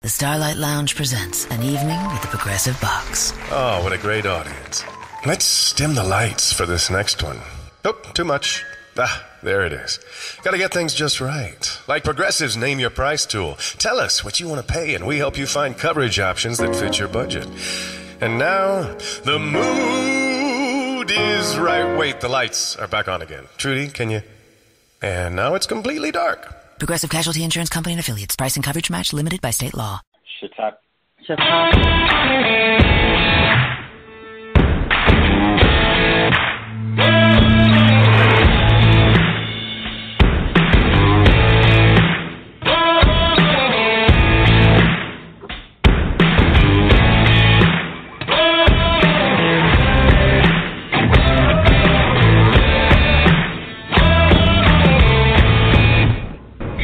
The Starlight Lounge presents An Evening with the Progressive Box. Oh, what a great audience. Let's dim the lights for this next one. Nope, too much. There it is. Gotta get things just right. Like Progressive's Name Your Price tool. Tell us what you want to pay, and we help you find coverage options that fit your budget. And now, the mood is right. Wait, the lights are back on again. Trudy, can you? And now it's completely dark. Progressive Casualty Insurance Company and Affiliates. Price and coverage match limited by state law.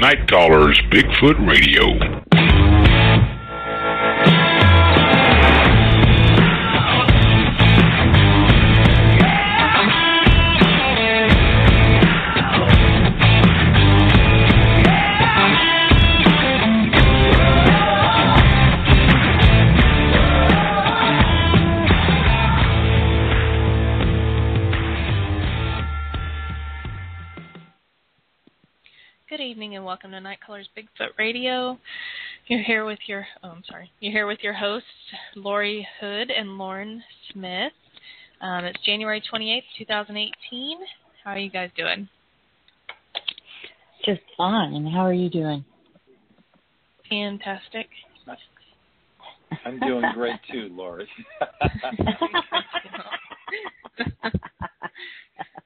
Night Callers Bigfoot Radio. Good evening and welcome to Night Callers Bigfoot Radio. You're here with your hosts, Lori Hood and Lauren Smith. It's January 28th, 2018. How are you guys doing? Just fine. How are you doing? Fantastic. I'm doing great too, Lori.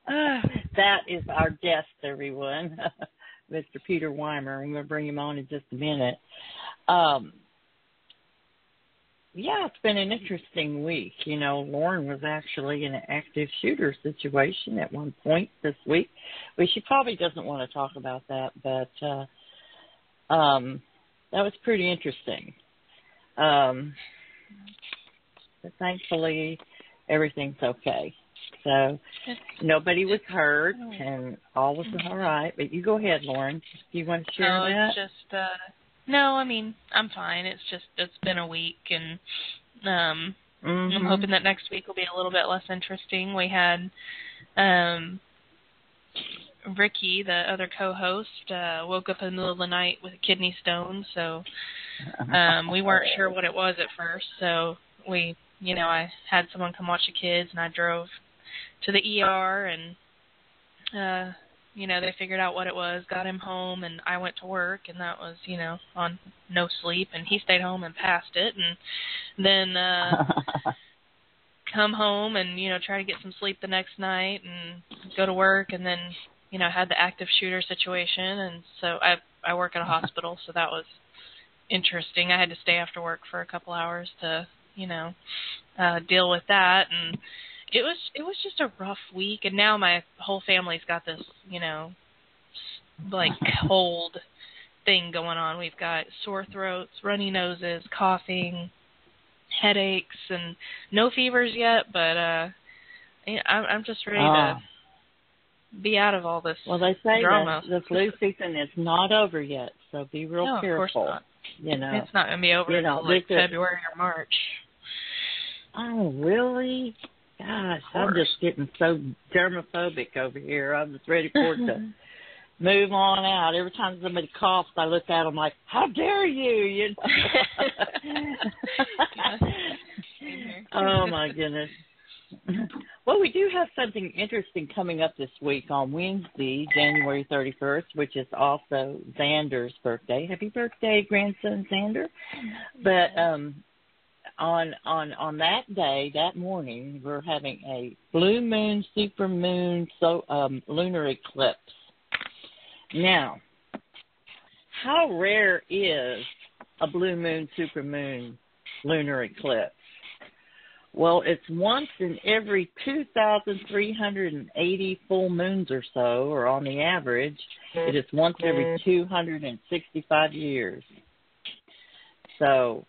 That is our guest, everyone. Mr. Peter Wiemer. I'm going to bring him on in just a minute. It's been an interesting week. You know, Lauren was actually in an active shooter situation at one point this week. Well, she probably doesn't want to talk about that, but that was pretty interesting. But thankfully, everything's okay. So nobody was hurt, and all was all right. But you go ahead, Lauren. Do you want to share that? It's just, I'm fine. It's been a week, and I'm hoping that next week will be a little bit less interesting. We had Ricky, the other co-host, woke up in the middle of the night with a kidney stone, so we weren't sure what it was at first. So I had someone come watch the kids, and I drove to the ER, and they figured out what it was, got him home, and I went to work, and that was on no sleep, and he stayed home and passed it, and then come home and try to get some sleep the next night and go to work, and then had the active shooter situation, and so I work at a hospital, so that was interesting. I had to stay after work for a couple hours to deal with that, and it was just a rough week, and now my whole family's got this, cold thing going on. We've got sore throats, runny noses, coughing, headaches, and no fevers yet, but I'm just ready to be out of all this drama. Well, they say that the flu season is not over yet, so be real careful. Of course not. It's not going to be over until February or March. Oh, really? Gosh, I'm just getting so germophobic over here. I'm just ready for it to move on out. Every time somebody coughs, I look at them like, how dare you, Oh, my goodness. Well, we do have something interesting coming up this week on Wednesday, January 31st, which is also Xander's birthday. Happy birthday, grandson Xander. But on that day, that morning, we're having a blue moon, super moon, lunar eclipse. Now, how rare is a blue moon, super moon, lunar eclipse? Well, it's once in every 2,380 full moons or so, or on the average, it is once every 265 years. So,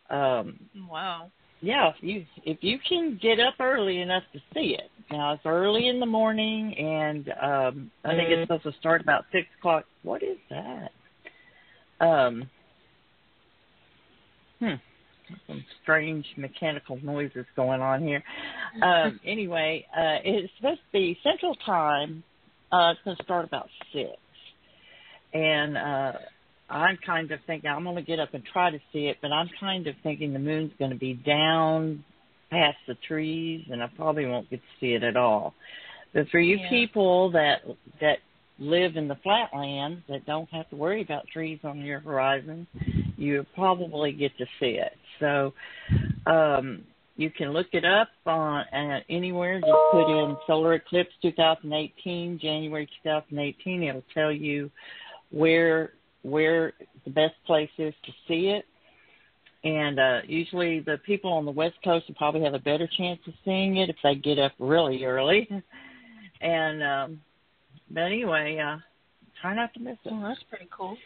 wow. Yeah, if you can get up early enough to see it. Now, it's early in the morning, and I think it's supposed to start about 6 o'clock. What is that? Some strange mechanical noises going on here. Anyway, it's supposed to be Central Time. It's going to start about 6. And I'm kind of thinking, I'm going to get up and try to see it, but I'm kind of thinking the moon's going to be down past the trees, and I probably won't get to see it at all. But for you people that live in the flatlands that don't have to worry about trees on your horizon, you probably get to see it. So you can look it up on anywhere. Just put in solar eclipse 2018, January 2018. It'll tell you where the best place is to see it. And usually the people on the West Coast will probably have a better chance of seeing it if they get up really early. And but anyway, try not to miss it. Well, that's pretty cool.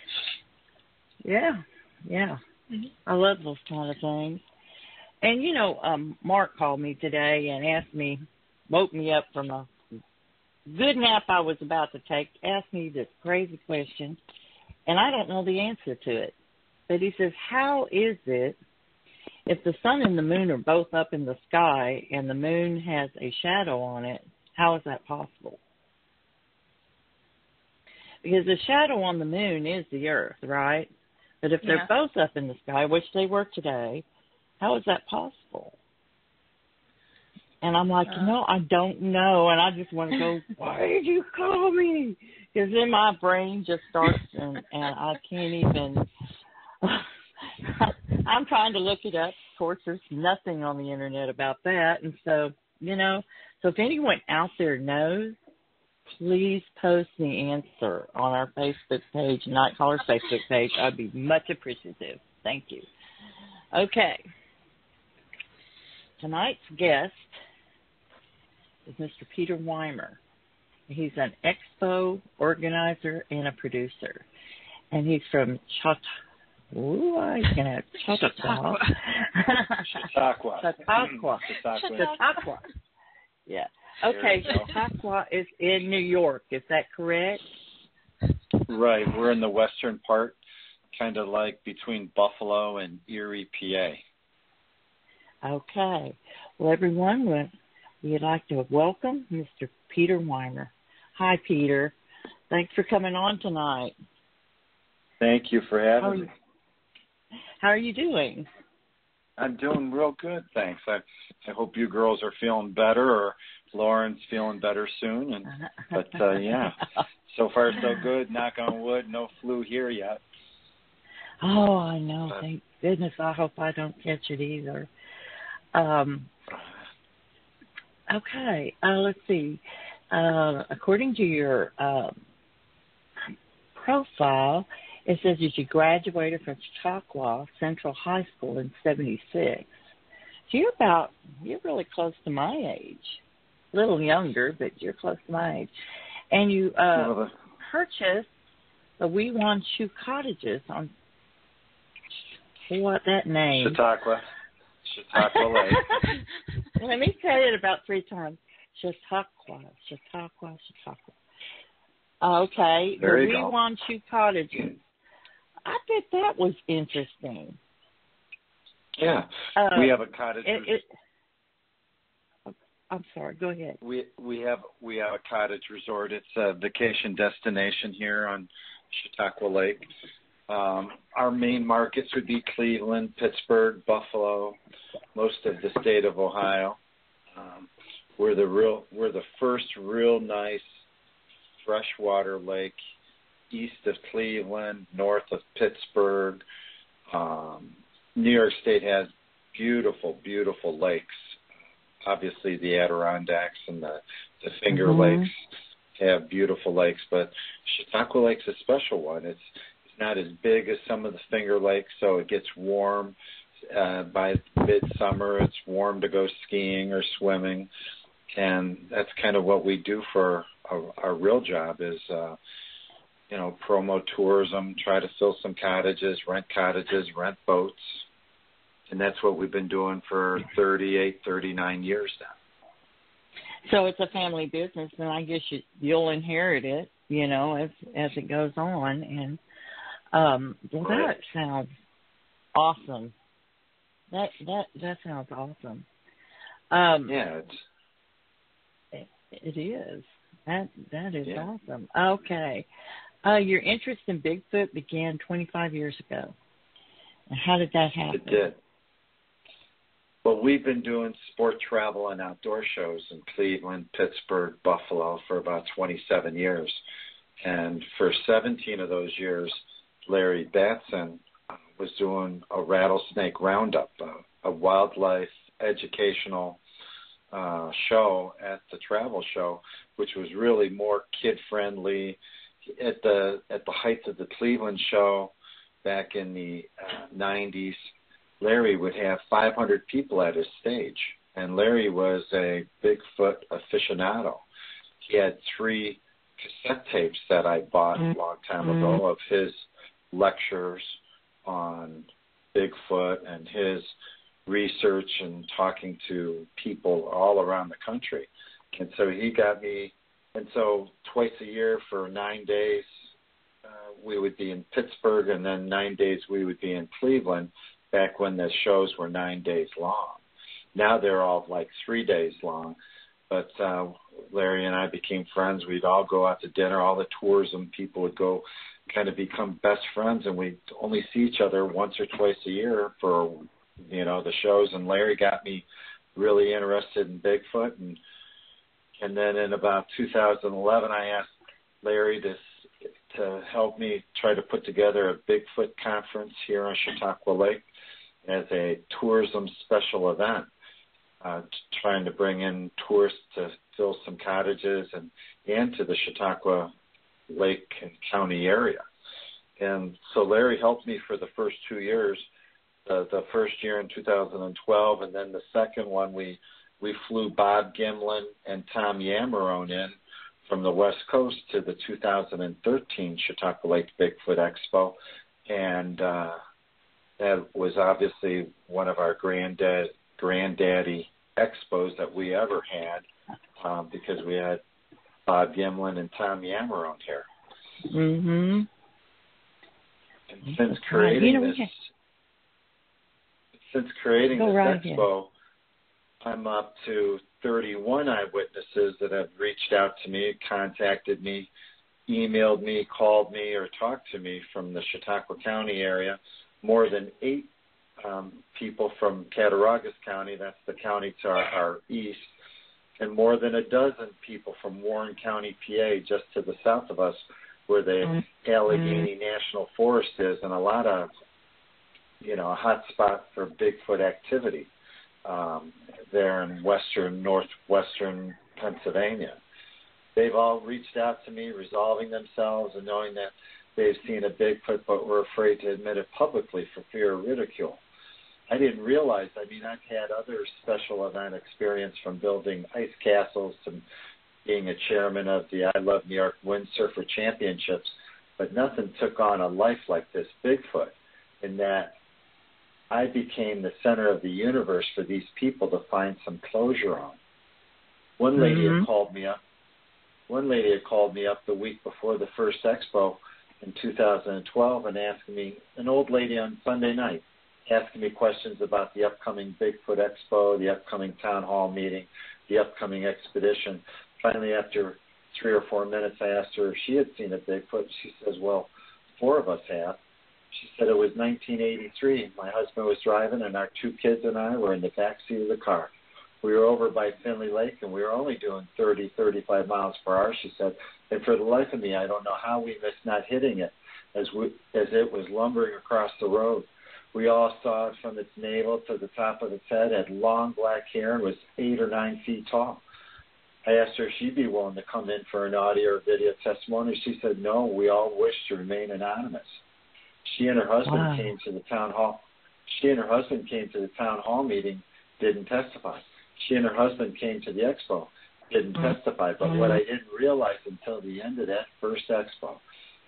Yeah. Mm-hmm. I love those kind of things. And, you know, Mark called me today and woke me up from a good nap I was about to take, asked me this crazy question, and I don't know the answer to it. But he says, how is it if the sun and the moon are both up in the sky and the moon has a shadow on it, how is that possible? Because the shadow on the moon is the Earth, right? But if they're both up in the sky, which they were today, how is that possible? And I'm like, I don't know. And I just want to go, why did you call me? Because then my brain just starts and I can't even. I'm trying to look it up. Of course, there's nothing on the internet about that. And so, so if anyone out there knows, please post the answer on our Facebook page, Night Caller's Facebook page. I'd be much appreciative. Thank you. Okay. Tonight's guest is Mr. Peter Wiemer. He's an expo organizer and a producer. And he's from Chautauqua. Yeah. Okay, Chautauqua is in New York. Is that correct? Right. We're in the western part, kind of like between Buffalo and Erie, PA. Okay. Well, everyone, we'd like to welcome Mr. Peter Wiemer. Hi, Peter. Thanks for coming on tonight. Thank you for having me. How are you doing? I'm doing real good, thanks. I hope you girls are feeling better, or Lauren's feeling better soon. But so far so good. Knock on wood, no flu here yet. Oh, I know. Thank goodness. I hope I don't catch it either. Okay. Let's see. According to your profile, it says that you graduated from Chautauqua Central High School in '76. So you're really close to my age. A little younger, but you're close to my age. And you purchased the Wan Chu Cottages on what that name? Chautauqua Lake. Let me say it about 3 times. Chautauqua. Okay, there the Wan Chu Cottages. I bet that was interesting. Yeah, we have a cottage. I'm sorry. Go ahead. We have a cottage resort. It's a vacation destination here on Chautauqua Lake. Our main markets would be Cleveland, Pittsburgh, Buffalo, most of the state of Ohio. We're the first real nice freshwater lake east of Cleveland, north of Pittsburgh. New York State has beautiful, beautiful lakes. Obviously, the Adirondacks and the Finger Lakes have beautiful lakes, but Chautauqua Lake's a special one. It's not as big as some of the Finger Lakes, so it gets warm. By midsummer, it's warm to go skiing or swimming, and that's kind of what we do for our real job is, promo tourism, try to fill some cottages, rent boats. And that's what we've been doing for 38, 39 years now. So it's a family business, and I guess you'll inherit it, as it goes on. And that sounds awesome. That sounds awesome. Yeah, it is. That is yeah. awesome. Okay. Your interest in Bigfoot began 25 years ago. How did that happen? It did. Well, we've been doing sport travel and outdoor shows in Cleveland, Pittsburgh, Buffalo for about 27 years. And for 17 of those years, Larry Batson was doing a rattlesnake roundup, a wildlife educational show at the travel show, which was really more kid-friendly. At the height of the Cleveland show back in the 90s, Larry would have 500 people at his stage, and Larry was a Bigfoot aficionado. He had 3 cassette tapes that I bought a long time ago of his lectures on Bigfoot and his research and talking to people all around the country. And so he got me, and so twice a year for 9 days, we would be in Pittsburgh, and then 9 days we would be in Cleveland, back when the shows were 9 days long. Now they're all like 3 days long. But Larry and I became friends. We'd all go out to dinner. All the tourism people would go kind of become best friends, and we'd only see each other once or twice a year for, the shows. And Larry got me really interested in Bigfoot. And then in about 2011, I asked Larry to help me try to put together a Bigfoot conference here on Chautauqua Lake as a tourism special event, trying to bring in tourists to fill some cottages and to the Chautauqua Lake and County area. And so Larry helped me for the first 2 years, the first year in 2012, and then the second one we flew Bob Gimlin and Tom Yamarone in from the West Coast to the 2013 Chautauqua Lake Bigfoot Expo. And that was obviously one of our granddaddy expos that we ever had, because we had Bob Gimlin and Tom Yamarone here. Mm-hmm. And since creating this expo, I'm up to 31 eyewitnesses that have reached out to me, contacted me, emailed me, called me, or talked to me from the Chautauqua County area. More than 8 people from Cattaraugus County, that's the county to our east, and more than a dozen people from Warren County, PA, just to the south of us, where the Allegheny National Forest is, and a lot of, a hot spot for Bigfoot activity there in northwestern Pennsylvania. They've all reached out to me, resolving themselves and knowing that they've seen a Bigfoot but were afraid to admit it publicly for fear of ridicule. I didn't realize, I've had other special event experience from building ice castles to being a chairman of the I Love New York Windsurfer Championships, but nothing took on a life like this Bigfoot, in that I became the center of the universe for these people to find some closure on. One lady had called me up. One lady had called me up the week before the first expo in 2012 and asked me, an old lady on Sunday night, asking me questions about the upcoming Bigfoot Expo, the upcoming town hall meeting, the upcoming expedition. Finally, after 3 or 4 minutes, I asked her if she had seen a Bigfoot. She says, well, 4 of us have. She said it was 1983. My husband was driving, and our 2 kids and I were in the back seat of the car. We were over by Finley Lake, and we were only doing 30, 35 miles per hour, she said. And for the life of me, I don't know how we missed not hitting it as it was lumbering across the road. We all saw it from its navel to the top of its head, had long black hair, and was 8 or 9 feet tall. I asked her if she'd be willing to come in for an audio or video testimony. She said no, we all wish to remain anonymous. She and her husband came to the town hall. She and her husband came to the town hall meeting, didn't testify. She and her husband came to the expo, didn't testify. But what I didn't realize until the end of that first expo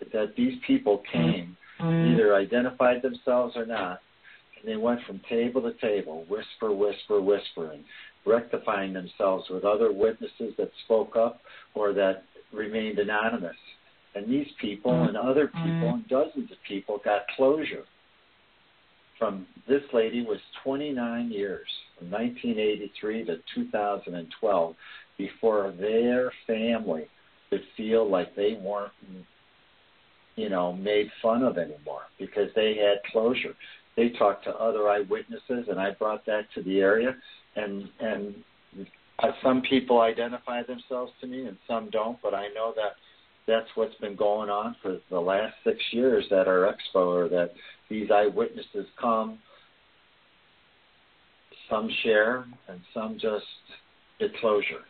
is that these people came, either identified themselves or not, and they went from table to table, whispering, rectifying themselves with other witnesses that spoke up or that remained anonymous. And these people and other people and dozens of people got closure from this lady was 29 years, from 1983 to 2012, before their family could feel like they weren't, made fun of anymore because they had closure. They talked to other eyewitnesses, and I brought that to the area, and some people identify themselves to me and some don't, but I know that that's what's been going on for the last 6 years at our expo, or that these eyewitnesses come, some share, and some just get closure.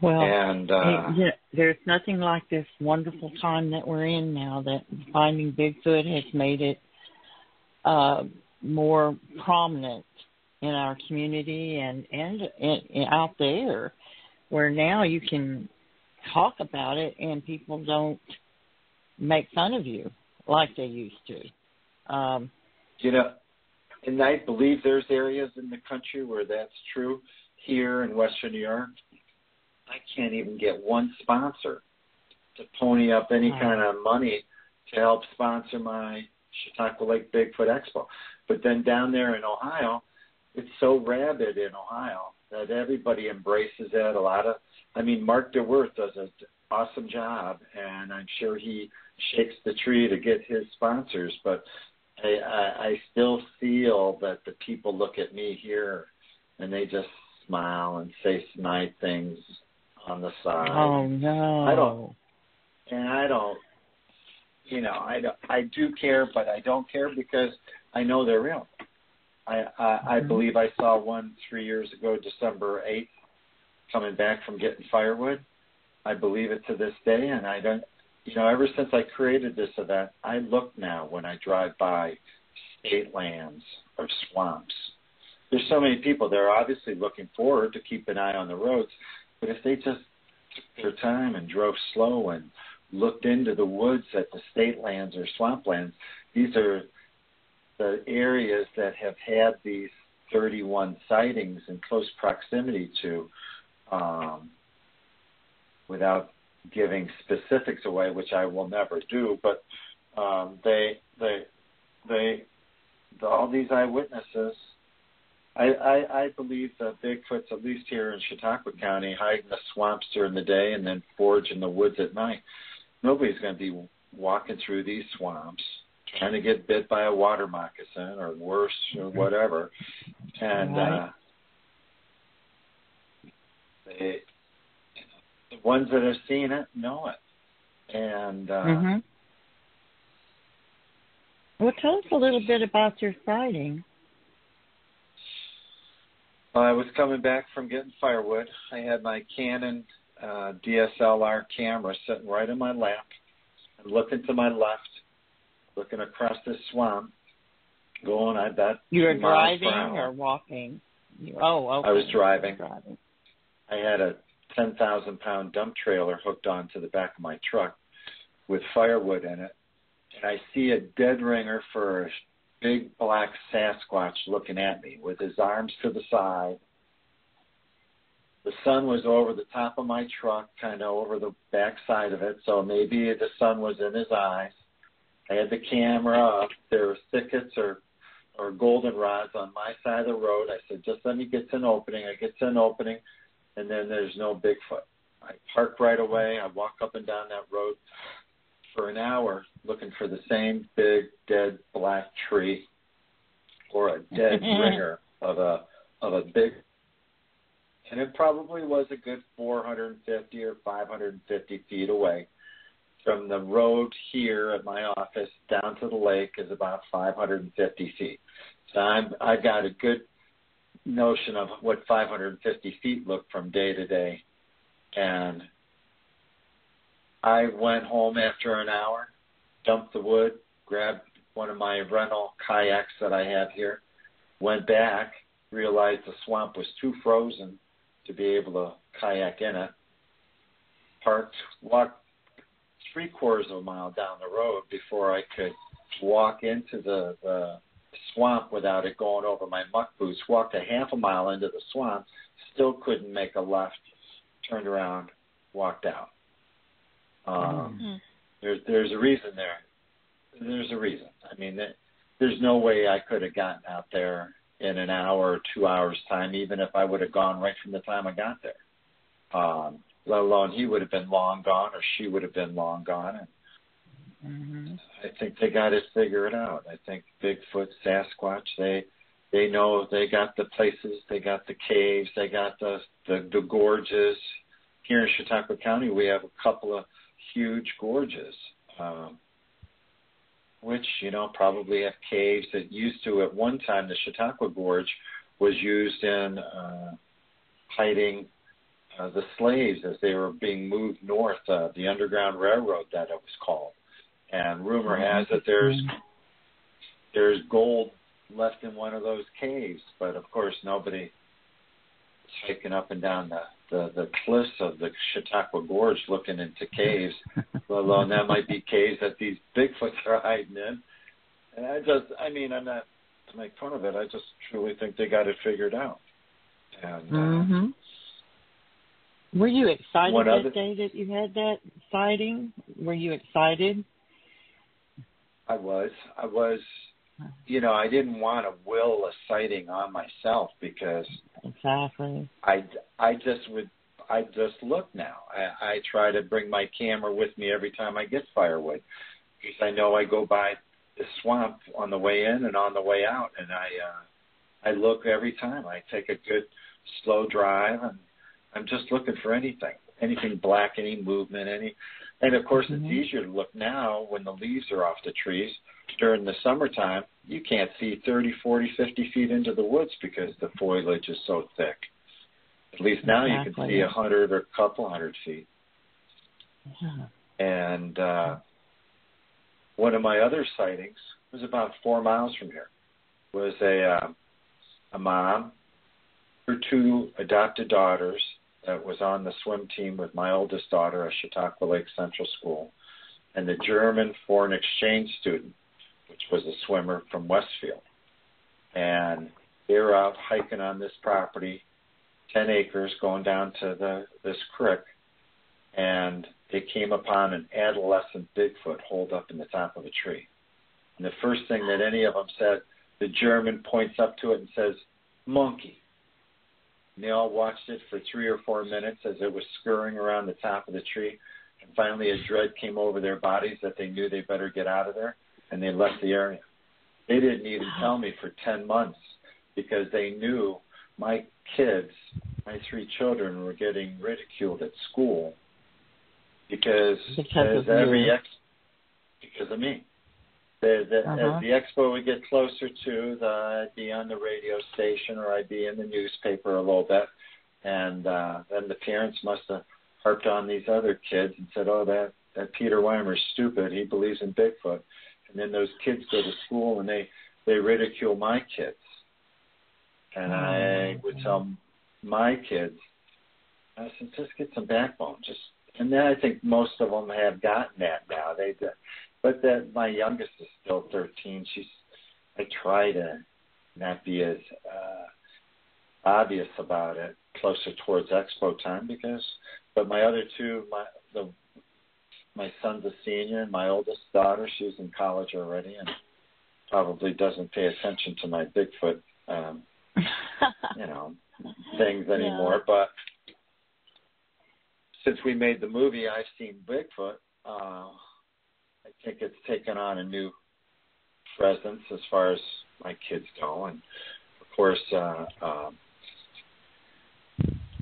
Well, and there's nothing like this wonderful time that we're in now, that finding Bigfoot has made it more prominent in our community and out there, where now you can talk about it and people don't make fun of you like they used to. And I believe there's areas in the country where that's true. Here in Western New York, I can't even get one sponsor to pony up any kind of money to help sponsor my Chautauqua Lake Bigfoot Expo. But then down there in Ohio, it's so rabid in Ohio that everybody embraces it. Mark DeWerth does an awesome job, and I'm sure he shakes the tree to get his sponsors. But I still feel that the people look at me here and they just smile and say snide things on the side. Oh, no. I do care, but I don't care because I know they're real. I believe I saw one 3 years ago, December 8th, coming back from getting firewood. I believe it to this day, and I don't, ever since I created this event, I look now when I drive by state lands or swamps. There's so many people. They're obviously looking forward to keep an eye on the roads, but if they just took their time and drove slow and looked into the woods at the state lands or swamplands, these are the areas that have had these 31 sightings in close proximity to, without giving specifics away, which I will never do, but all these eyewitnesses, I believe that Bigfoot's, at least here in Chautauqua County, hide in the swamps during the day and then forage in the woods at night. Nobody's going to be walking through these swamps trying to get bit by a water moccasin or worse or whatever. And the ones that have seen it know it. And well, tell us a little bit about your sighting. I was coming back from getting firewood. I had my Canon DSLR camera sitting right in my lap. I'm looking to my left, looking across this swamp, going, I bet, you were 2 miles per driving hour. or walking? Oh, okay. I was driving. I had a 10,000-pound dump trailer hooked onto the back of my truck with firewood in it, and I see a dead ringer for a big black Sasquatch looking at me with his arms to the side. The sun was over the top of my truck, kind of over the back side of it, so maybe the sun was in his eyes. I had the camera up. There were thickets or goldenrods on my side of the road. I said, just let me get to an opening. I get to an opening, and then there's no Bigfoot. I park right away. I walk up and down that road for an hour looking for the same big, dead black tree or a dead ringer of a big, and it probably was a good 450 or 550 feet away. From the road here at my office down to the lake is about 550 feet. So I got a good notion of what 550 feet look from day to day. And I went home after an hour, dumped the wood, grabbed one of my rental kayaks that I have here, went back, realized the swamp was too frozen to be able to kayak in it, parked, walked 3/4 of a mile down the road before I could walk into the swamp without it going over my muck boots, walked a half a mile into the swamp, still couldn't make a left, turned around, walked out. There's a reason there. there's a reason. I mean, there's no way I could have gotten out there in an hour or 2 hours time, even if I would have gone right from the time I got there. Let alone he would have been long gone or she would have been long gone. And I think they got to figure it out. I think Bigfoot, Sasquatch, they know they got the places, they got the caves, they got the gorges. Here in Chautauqua County, we have a couple of huge gorges, which, probably have caves that used to, at one time, the Chautauqua Gorge was used in hiding the slaves as they were being moved north, the Underground Railroad that it was called. And rumor has it there's gold left in one of those caves, but of course nobody is hiking up and down the cliffs of the Chautauqua Gorge looking into caves, let alone that might be caves that these Bigfoots are hiding in. And I'm not to make fun of it, I just truly think they got it figured out. And were you excited that day that you had that sighting? Were you excited? I was. I didn't want to will a sighting on myself because exactly. I just look now. I try to bring my camera with me every time I get firewood because I know I go by the swamp on the way in and on the way out, and I look every time. I take a good slow drive, and I'm just looking for anything black, any movement, and of course it's easier to look now when the leaves are off the trees. During the summertime, you can't see 30, 40, 50 feet into the woods because the foliage is so thick. At least now you can see 100 or a couple hundred feet. Yeah. And one of my other sightings was about 4 miles from here. Was a mom, her 2 adopted daughters that was on the swim team with my oldest daughter at Chautauqua Lake Central School, and the German foreign exchange student, which was a swimmer from Westfield. And they were out hiking on this property, 10 acres, going down to this creek, and they came upon an adolescent Bigfoot holed up in the top of a tree. And the first thing that any of them said, the German points up to it and says, "Monkey." And they all watched it for 3 or 4 minutes as it was scurrying around the top of the tree. And finally a dread came over their bodies that they knew they better get out of there, and they left the area. They didn't even tell me for 10 months because they knew my kids, my 3 children, were getting ridiculed at school because of me. As the expo would get closer to, I'd be on the radio station or I'd be in the newspaper a little bit, and then the parents must have harped on these other kids and said, "Oh, that Peter Wiemer's stupid. He believes in Bigfoot." And then those kids go to school and they ridicule my kids. And I would tell my kids, I said, just get some backbone. And then I think most of them have gotten that now. But my youngest is still 13. I try to not be as obvious about it closer towards expo time but my other 2, my son's a senior and my oldest daughter, she's in college already and probably doesn't pay attention to my Bigfoot, things anymore. Yeah. But since we made the movie, I've seen Bigfoot. I think it's taken on a new presence as far as my kids go. And, of course,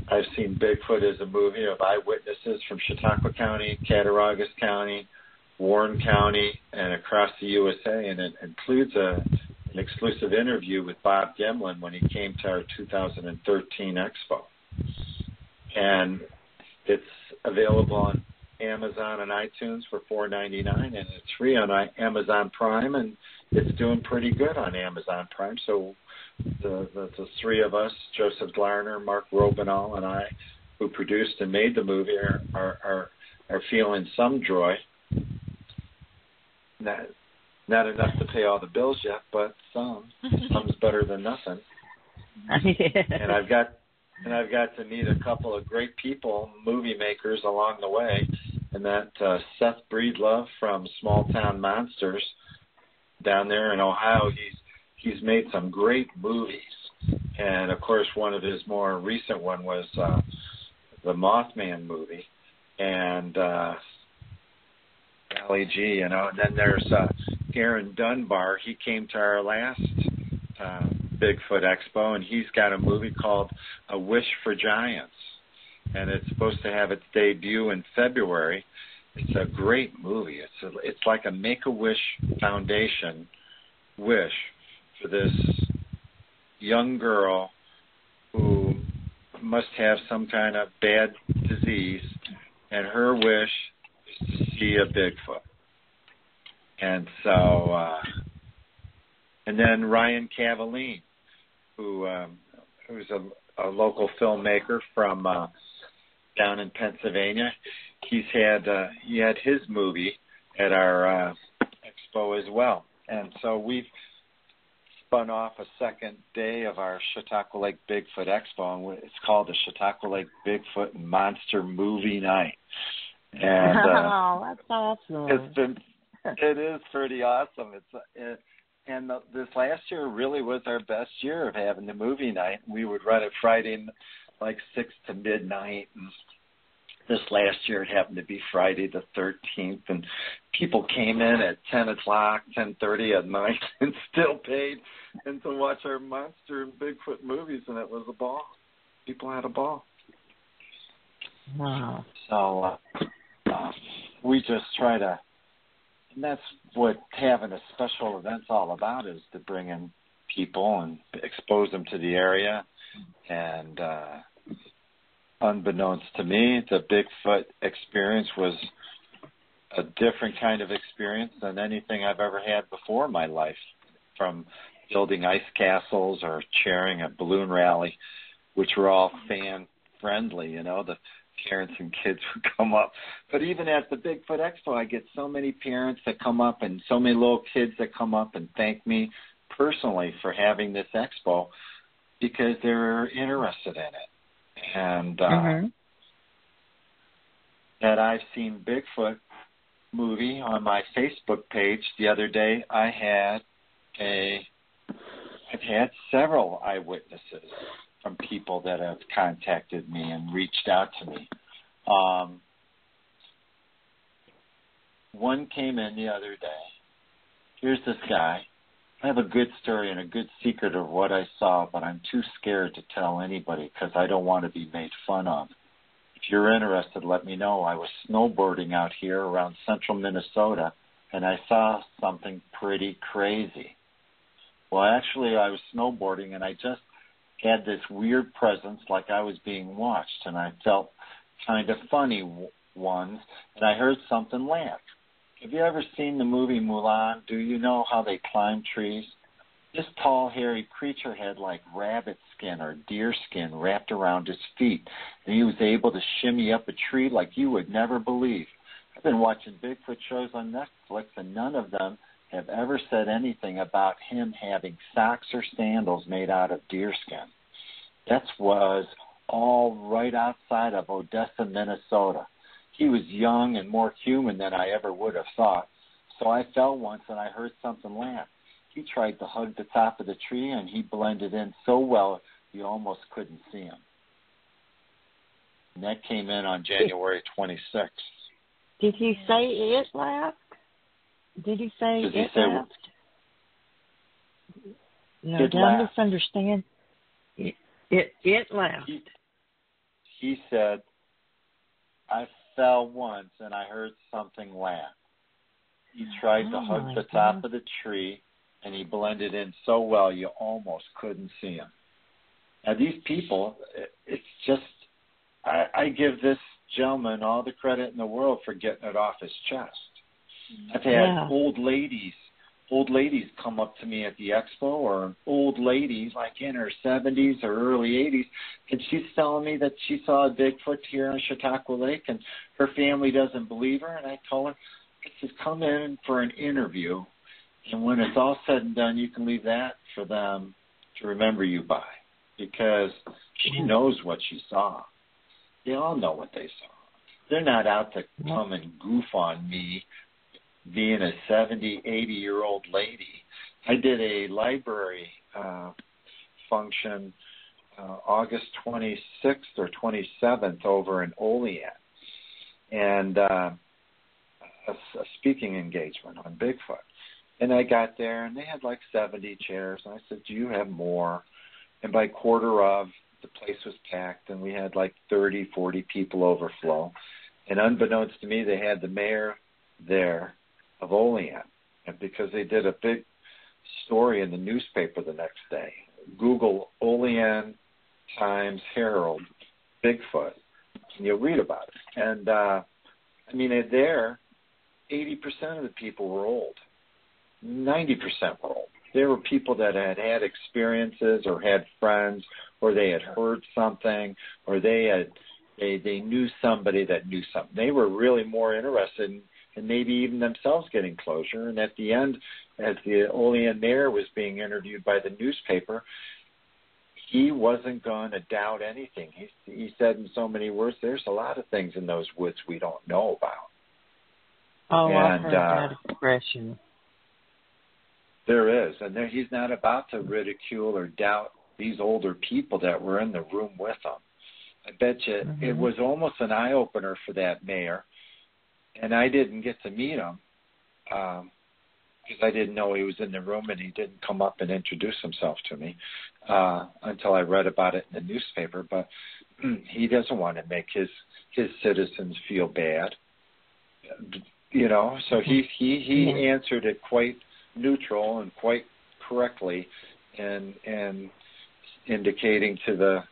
I've seen Bigfoot as a movie of eyewitnesses from Chautauqua County, Cattaraugus County, Warren County, and across the USA. And it includes an exclusive interview with Bob Gemlin when he came to our 2013 Expo. And it's available on Amazon and iTunes for $4.99, and it's free on Amazon Prime, and it's doing pretty good on Amazon Prime. So the 3 of us, Joseph Glarner, Mark Robinall, and I, who produced and made the movie, are feeling some joy. Not enough to pay all the bills yet, but some. Some's better than nothing. And I've got to meet a couple of great people, movie makers along the way, and that Seth Breedlove from Small Town Monsters, down there in Ohio, he's made some great movies. And, of course, one of his more recent one was the Mothman movie. And, golly gee, you know. And then there's Aaron Dunbar. He came to our last Bigfoot Expo, and he's got a movie called A Wish for Giants. And it's supposed to have its debut in February. It's a great movie. It's like a Make-A-Wish Foundation wish for this young girl who must have some kind of bad disease, and her wish is to see a Bigfoot. And so, and then Ryan Cavaline, who's a local filmmaker from down in Pennsylvania. He had his movie at our expo as well. And so we've spun off a second day of our Chautauqua Lake Bigfoot Expo, and it's called the Chautauqua Lake Bigfoot and Monster Movie Night. And oh, that's awesome! It is pretty awesome. This last year really was our best year of having the movie night. We would run it Friday, like 6 to midnight, and this last year it happened to be Friday the 13th, and people came in at 10 o'clock, 10:30 at night, and still paid and to watch our monster and Bigfoot movies, and it was a ball. People had a ball. Wow. So we just try to, and that's what having a special event's all about, is to bring in people and expose them to the area. And unbeknownst to me, the Bigfoot experience was a different kind of experience than anything I've ever had before in my life, from building ice castles or chairing a balloon rally, which were all fan-friendly, you know, the parents and kids would come up. But even at the Bigfoot Expo, I get so many parents that come up and so many little kids that come up and thank me personally for having this expo because they're interested in it. And that I've seen Bigfoot movie on my Facebook page the other day. I've had several eyewitnesses from people that have contacted me and reached out to me. One came in the other day. Here's this guy. I have a good story and a good secret of what I saw, but I'm too scared to tell anybody because I don't want to be made fun of. If you're interested, let me know. I was snowboarding out here around central Minnesota, and I saw something pretty crazy. Well, actually, I was snowboarding, and I just had this weird presence like I was being watched, and I felt kind of funny ones, and I heard something laugh. Have you ever seen the movie Mulan? Do you know how they climb trees? This tall, hairy creature had like rabbit skin or deer skin wrapped around his feet, and he was able to shimmy up a tree like you would never believe. I've been watching Bigfoot shows on Netflix, and none of them have ever said anything about him having socks or sandals made out of deer skin. That was all right outside of Odessa, Minnesota. He was young and more human than I ever would have thought. So I fell once and I heard something laugh. He tried to hug the top of the tree and he blended in so well you almost couldn't see him. And that came in on January 26th. Did he say it laughed? Did he say it laughed? No, did I misunderstand? It laughed. He said, I fell once and I heard something laugh. He tried to hug the top of the tree and he blended in so well you almost couldn't see him. Now these people, it's just, I give this gentleman all the credit in the world for getting it off his chest. I've had old ladies come up to me at the expo, or an old lady like in her 70s or early 80s, and she's telling me that she saw a Bigfoot here on Chautauqua Lake, and her family doesn't believe her. And I told her, just come in for an interview, and when it's all said and done, you can leave that for them to remember you by, because she knows what she saw. They all know what they saw. They're not out to come and goof on me being a 70, 80-year-old lady. I did a library function August 26th or 27th over in Olean, and a speaking engagement on Bigfoot. And I got there, and they had like 70 chairs, and I said, do you have more? And by quarter of, the place was packed, and we had like 30, 40 people overflow. And unbeknownst to me, they had the mayor there of Olean, and because they did a big story in the newspaper the next day. Google Olean Times Herald Bigfoot, and you'll read about it. And there, 80% of the people were old. 90% were old. There were people that had had experiences or had friends, or they had heard something, or they knew somebody that knew something. They were really more interested in maybe even themselves getting closure. And at the end, as the Olean mayor was being interviewed by the newspaper, he wasn't going to doubt anything. He said in so many words, there's a lot of things in those woods we don't know about. Oh, I've heard that expression. There is. And he's not about to ridicule or doubt these older people that were in the room with him. I bet you it was almost an eye-opener for that mayor. And I didn't get to meet him because I didn't know he was in the room, and he didn't come up and introduce himself to me until I read about it in the newspaper. But he doesn't want to make his citizens feel bad, So he answered it quite neutral and quite correctly, and indicating to the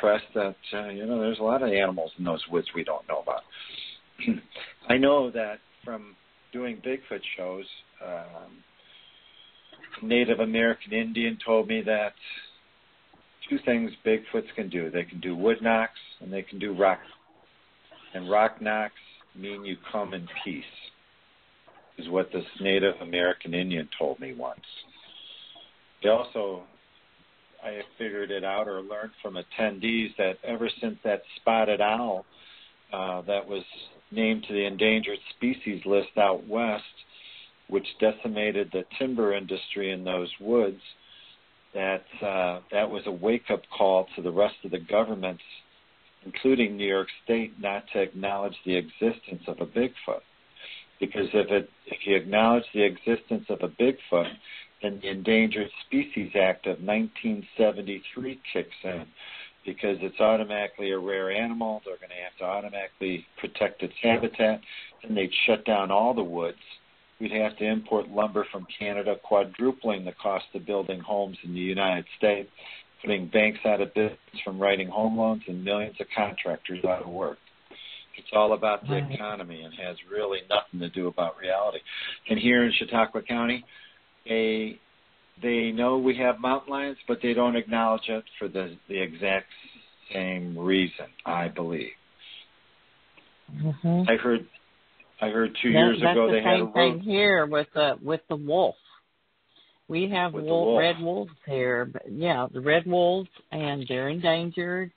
press that there's a lot of animals in those woods we don't know about. I know that from doing Bigfoot shows, Native American Indian told me that two things Bigfoots can do. They can do wood knocks, and they can do rock. And rock knocks mean you come in peace, is what this Native American Indian told me once. I figured it out or learned from attendees that ever since that spotted owl that was named to the endangered species list out west, which decimated the timber industry in those woods, that was a wake-up call to the rest of the governments, including New York State, not to acknowledge the existence of a Bigfoot. Because if you acknowledge the existence of a Bigfoot, then the Endangered Species Act of 1973 kicks in, because it's automatically a rare animal. They're going to have to automatically protect its habitat, and they'd shut down all the woods. We'd have to import lumber from Canada, quadrupling the cost of building homes in the United States, putting banks out of business from writing home loans, and millions of contractors out of work. It's all about the economy and has really nothing to do about reality. And here in Chautauqua County, they know we have mountain lions, but they don't acknowledge it for the exact same reason, I believe. I heard 2 years ago they had a same thing here with the wolf. We have red wolves here, but the red wolves, and they're endangered.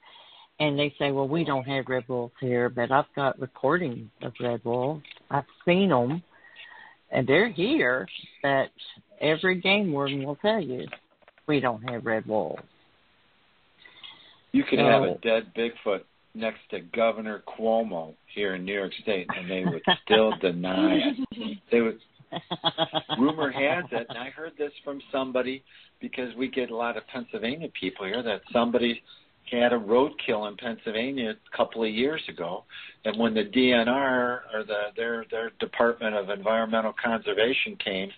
And they say, well, we don't have red wolves here, but I've got recordings of red wolves. I've seen them, and they're here, but every game warden will tell you we don't have red wolves. You could have a dead Bigfoot next to Governor Cuomo here in New York State, and they would still deny it. They would. Rumor has it, and I heard this from somebody, because we get a lot of Pennsylvania people here, that somebody had a roadkill in Pennsylvania a couple of years ago, and when the DNR, or their Department of Environmental Conservation, came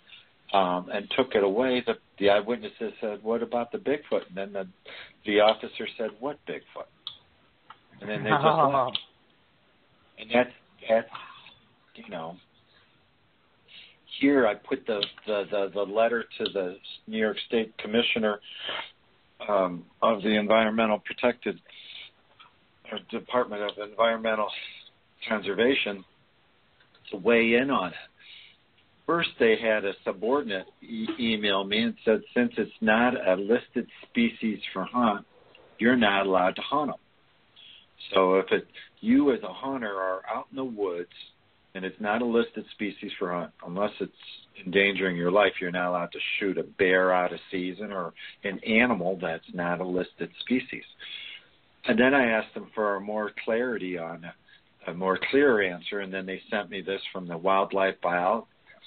and took it away, the eyewitnesses said, "What about the Bigfoot?" And then the officer said, "What Bigfoot?" And then they just left. And that's Here I put the letter to the New York State Commissioner of the Environmental Protected or Department of Environmental Conservation to weigh in on it. First, they had a subordinate email me and said, since it's not a listed species for hunt, you're not allowed to hunt them. So if you as a hunter are out in the woods and it's not a listed species for hunt. Unless it's endangering your life, you're not allowed to shoot a bear out of season or an animal that's not a listed species. And then I asked them for more clarity on it, a more clear answer, and then they sent me this from the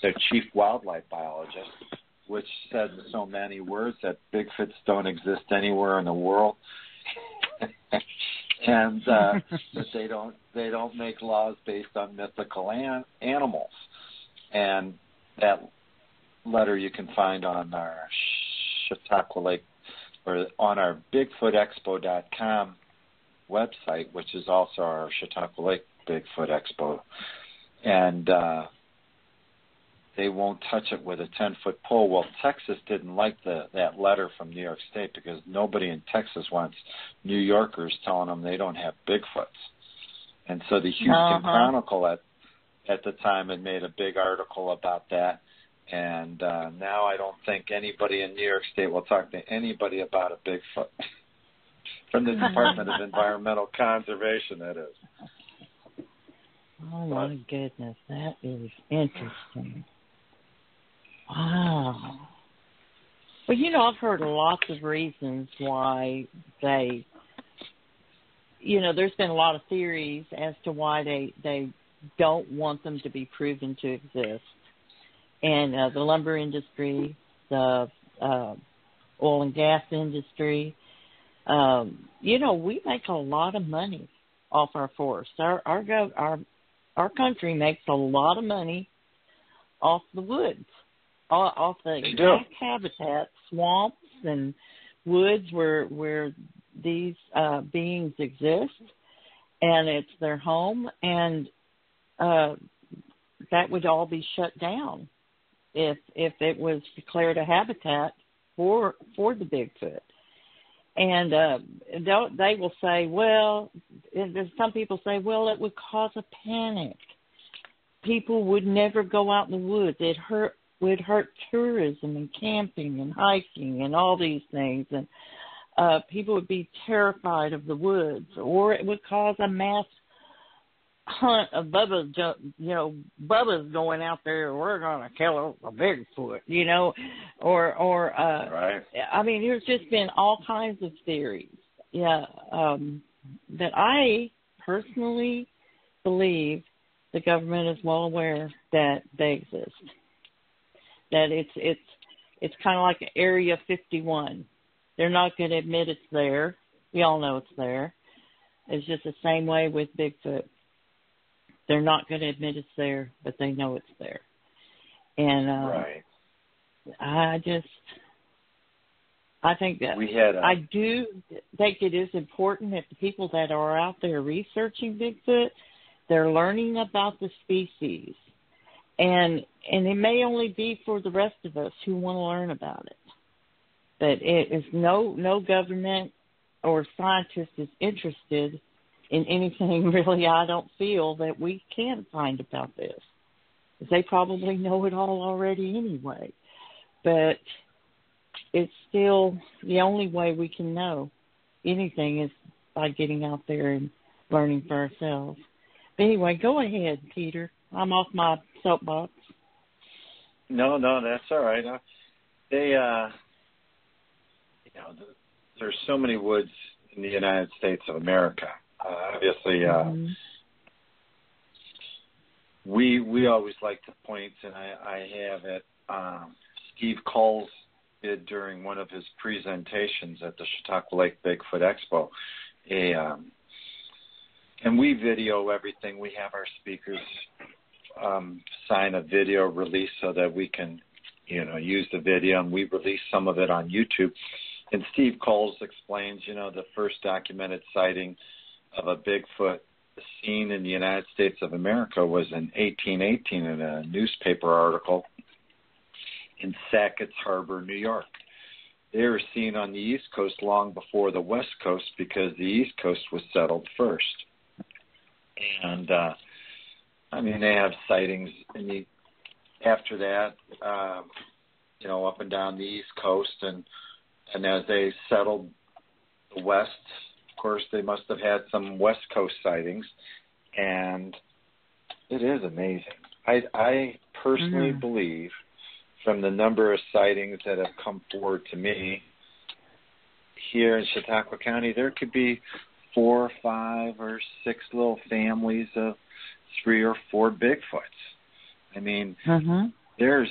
their chief wildlife biologist, which said in so many words that Bigfoots don't exist anywhere in the world, and that they don't make laws based on mythical animals. And that letter you can find on our Chautauqua Lake, or on our BigfootExpo.com website, which is also our Chautauqua Lake Bigfoot Expo. And they won't touch it with a 10-foot pole. Well, Texas didn't like that letter from New York State because nobody in Texas wants New Yorkers telling them they don't have Bigfoots. And so the Houston Chronicle at the time had made a big article about that. And now I don't think anybody in New York State will talk to anybody about a Bigfoot. From the Department of Environmental Conservation, that is. Oh, my goodness. That is interesting. Wow. Well, I've heard lots of reasons why they, there's been a lot of theories as to why they don't want them to be proven to exist. And the lumber industry, the oil and gas industry, we make a lot of money off our forests. Our country makes a lot of money off the woods, off the exact habitat, swamps and woods where these beings exist, and it's their home, and that would all be shut down if it was declared a habitat for the Bigfoot. And they will say, well, some people say, well, it would cause a panic. People would never go out in the woods. It would hurt tourism and camping and hiking and all these things. And people would be terrified of the woods. Or it would cause a mass hunt of Bubba's going out there, we're going to kill a Bigfoot, or right. I mean, there's just been all kinds of theories, that I personally believe the government is well aware that they exist, that it's kind of like Area 51. They're not going to admit it's there. We all know it's there. It's just the same way with Bigfoot. They're not going to admit it's there, but they know it's there. And right. I think that I do think it is important that the people that are out there researching Bigfoot, they're learning about the species. And it may only be for the rest of us who want to learn about it. But it is no government or scientist is interested in anything really. I don't feel that we can find about this. They probably know it all already anyway. But it's still the only way we can know anything is by getting out there and learning for ourselves. But anyway, go ahead, Peter. I'm off my soapbox. No, that's all right. There's so many woods in the United States of America. Obviously, we always like to point, and I have it. Steve Coles did during one of his presentations at the Chautauqua Lake Bigfoot Expo. And we video everything. We have our speakers sign a video release so that we can, use the video, and we release some of it on YouTube. And Steve Coles explains, the first documented sighting of a Bigfoot seen in the United States of America was in 1818 in a newspaper article in Sackett's Harbor, New York. They were seen on the East Coast long before the West Coast because the East Coast was settled first. And, they have sightings after that, up and down the East Coast. And as they settled the West, of course, they must have had some West Coast sightings. And It is amazing. I personally believe, from the number of sightings that have come forward to me here in Chautauqua County, there could be 4 or 5 or 6 little families of 3 or 4 Bigfoots. I mean, there's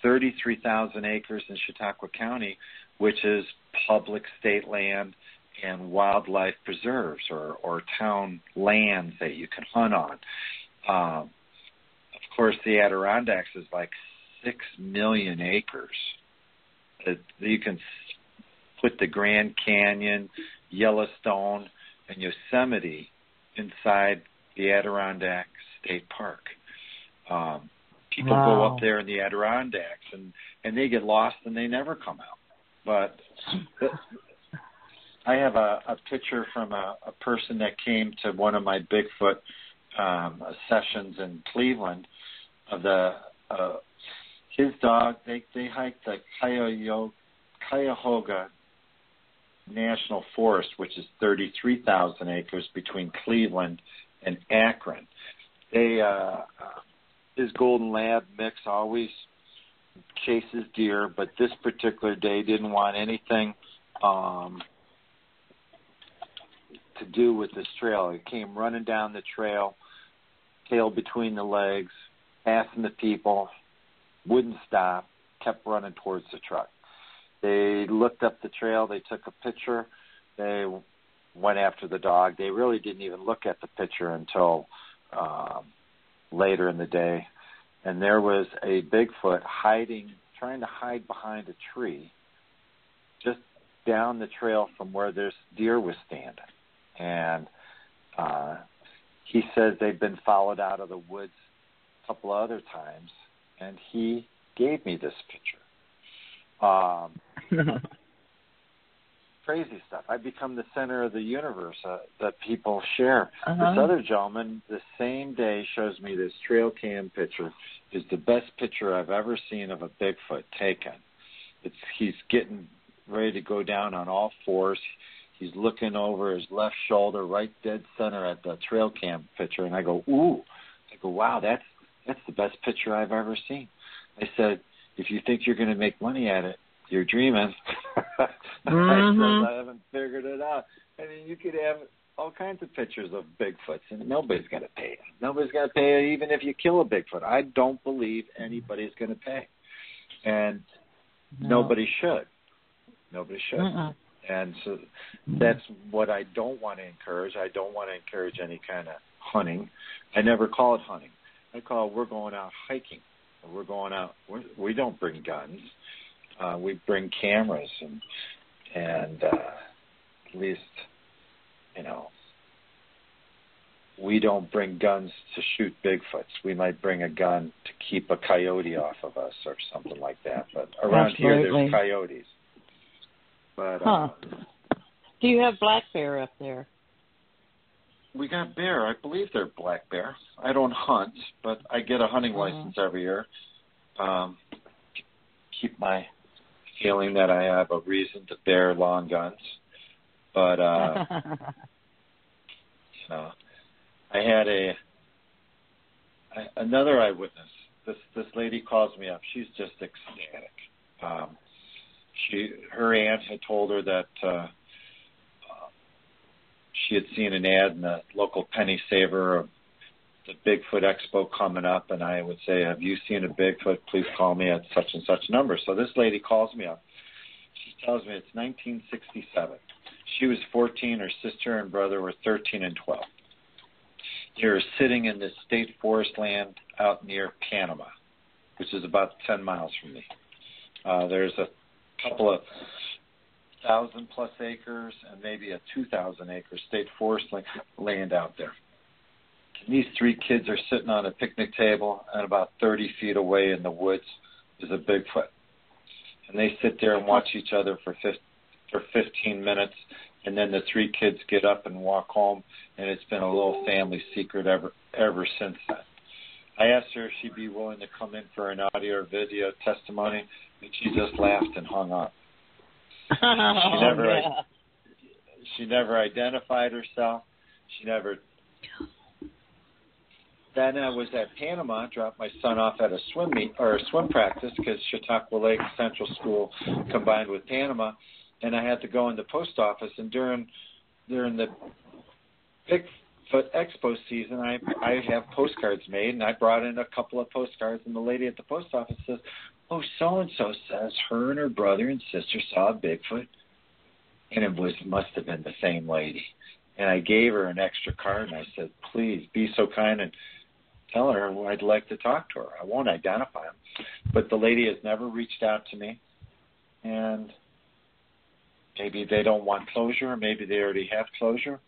33,000 acres in Chautauqua County, which is public state land and wildlife preserves or town lands that you can hunt on. Of course, the Adirondacks is like 6 million acres. You can put the Grand Canyon, Yellowstone, and Yosemite inside the Adirondack State Park. People go up there in the Adirondacks, and they get lost and they never come out. But I have a picture from a person that came to one of my Bigfoot sessions in Cleveland of his dog. They hiked the Cuyahoga National Forest, which is 33,000 acres between Cleveland and Akron. His golden lab mix always chases deer, but this particular day didn't want anything to do with this trail. He came running down the trail, tail between the legs, passing the people, wouldn't stop, kept running towards the truck. They looked up the trail, they took a picture, they went after the dog. They really didn't even look at the picture until later in the day. And there was a Bigfoot trying to hide behind a tree just down the trail from where this deer was standing. And he says they've been followed out of the woods a couple of other times, and he gave me this picture. Crazy stuff. I become the center of the universe that people share. This other gentleman, the same day, shows me this trail cam picture. Is the best picture I've ever seen of a Bigfoot taken. He's getting ready to go down on all fours. He's looking over his left shoulder, right dead center at the trail cam picture, and I go, ooh. I go, wow, that's the best picture I've ever seen. I said, if you think you're going to make money at it, you're dreaming. I said, I haven't figured it out. I mean, you could have all kinds of pictures of Bigfoots, and nobody's going to pay. Nobody's going to pay even if you kill a Bigfoot. I don't believe anybody's going to pay. And nobody should. Nobody should. And so that's what I don't want to encourage. I don't want to encourage any kind of hunting. I never call it hunting. I call it we're going out hiking. We're going out. We don't bring guns. We bring cameras and at least, we don't bring guns to shoot Bigfoots. We might bring a gun to keep a coyote off of us or something like that. But around here, there's coyotes. But do you have black bear up there? We got bear. I believe they're black bear. I don't hunt, but I get a hunting license every year. Keep my feeling that I have a reason to bear long guns. But I had another eyewitness. This lady calls me up. She's just ecstatic. Her aunt had told her that she had seen an ad in the local penny saver of the Bigfoot Expo coming up, and I would say, have you seen a Bigfoot? Please call me at such and such number. So this lady calls me up. She tells me it's 1967. She was 14. Her sister and brother were 13 and 12. They were sitting in this state forest land out near Panama, which is about 10 miles from me. There's a couple of 1,000-plus acres and maybe a 2,000-acre state forest land out there. And these 3 kids are sitting on a picnic table, and about 30 feet away in the woods is a Bigfoot. And they sit there and watch each other for 15 minutes, and then the 3 kids get up and walk home, and it's been a little family secret ever since then. I asked her if she'd be willing to come in for an audio or video testimony, and she just laughed and hung up. She never identified herself. She never then I was at Panama, dropped my son off at a swim meet or a swim practice because Chautauqua Lake Central School combined with Panama, and I had to go in the post office. And during the Bigfoot Expo season, I have postcards made, and I brought in a couple of postcards, and the lady at the post office says, "Oh, so-and-so says her and her brother and sister saw a Bigfoot," and it must have been the same lady. And I gave her an extra card, and I said, "Please be so kind and tell her I'd like to talk to her. I won't identify him." But the lady has never reached out to me, and maybe they don't want closure, or maybe they already have closure.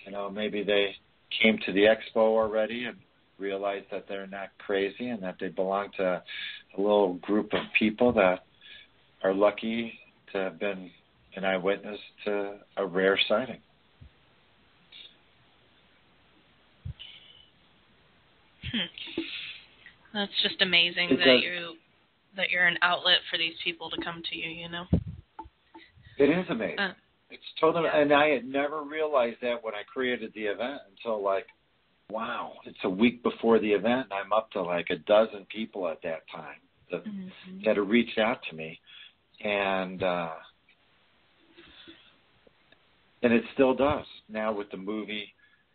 You know, maybe they came to the expo already and realized that they're not crazy and that they belong to a little group of people that are lucky to have been an eyewitness to a rare sighting. That's just amazing that you're an outlet for these people to come to you, you know. It is amazing. It's totally, and I had never realized that when I created the event until wow, it's a week before the event, and I'm up to a dozen people at that time that had reached out to me, and it still does now with the movie.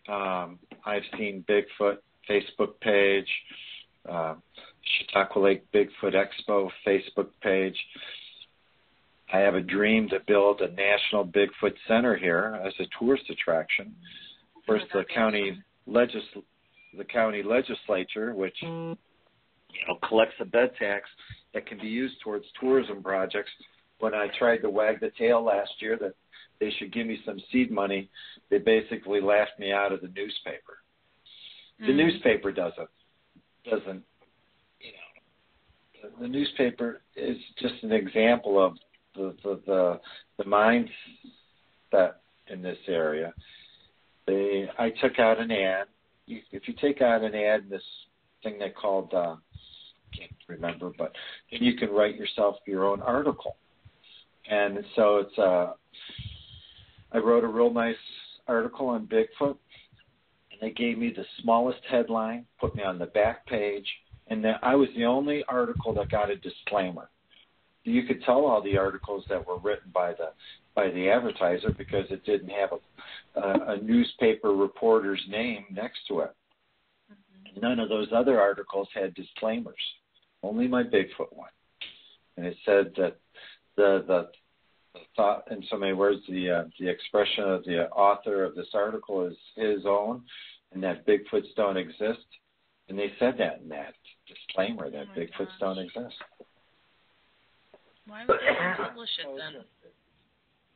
I've seen Bigfoot Facebook page, Chautauqua Lake Bigfoot Expo Facebook page. I have a dream to build a national Bigfoot center here as a tourist attraction. First, the county legislature, which collects a bed tax that can be used towards tourism projects. When I tried to wag the tail last year that they should give me some seed money, they basically laughed me out of the newspaper. The newspaper doesn't. The newspaper is just an example of the mindset in this area. I took out an ad. If you take out an ad in this thing they called, can't remember, but then you can write yourself your own article. And so I wrote a real nice article on Bigfoot. They gave me the smallest headline, put me on the back page, and then I was the only article that got a disclaimer. You could tell all the articles that were written by the advertiser because it didn't have a newspaper reporter's name next to it. None of those other articles had disclaimers. Only my Bigfoot one, and it said that the thought, in so many words, the expression of the author of this article is his own, and that Bigfoots don't exist. And they said that in that disclaimer that Bigfoots don't exist. Why would they publish it then?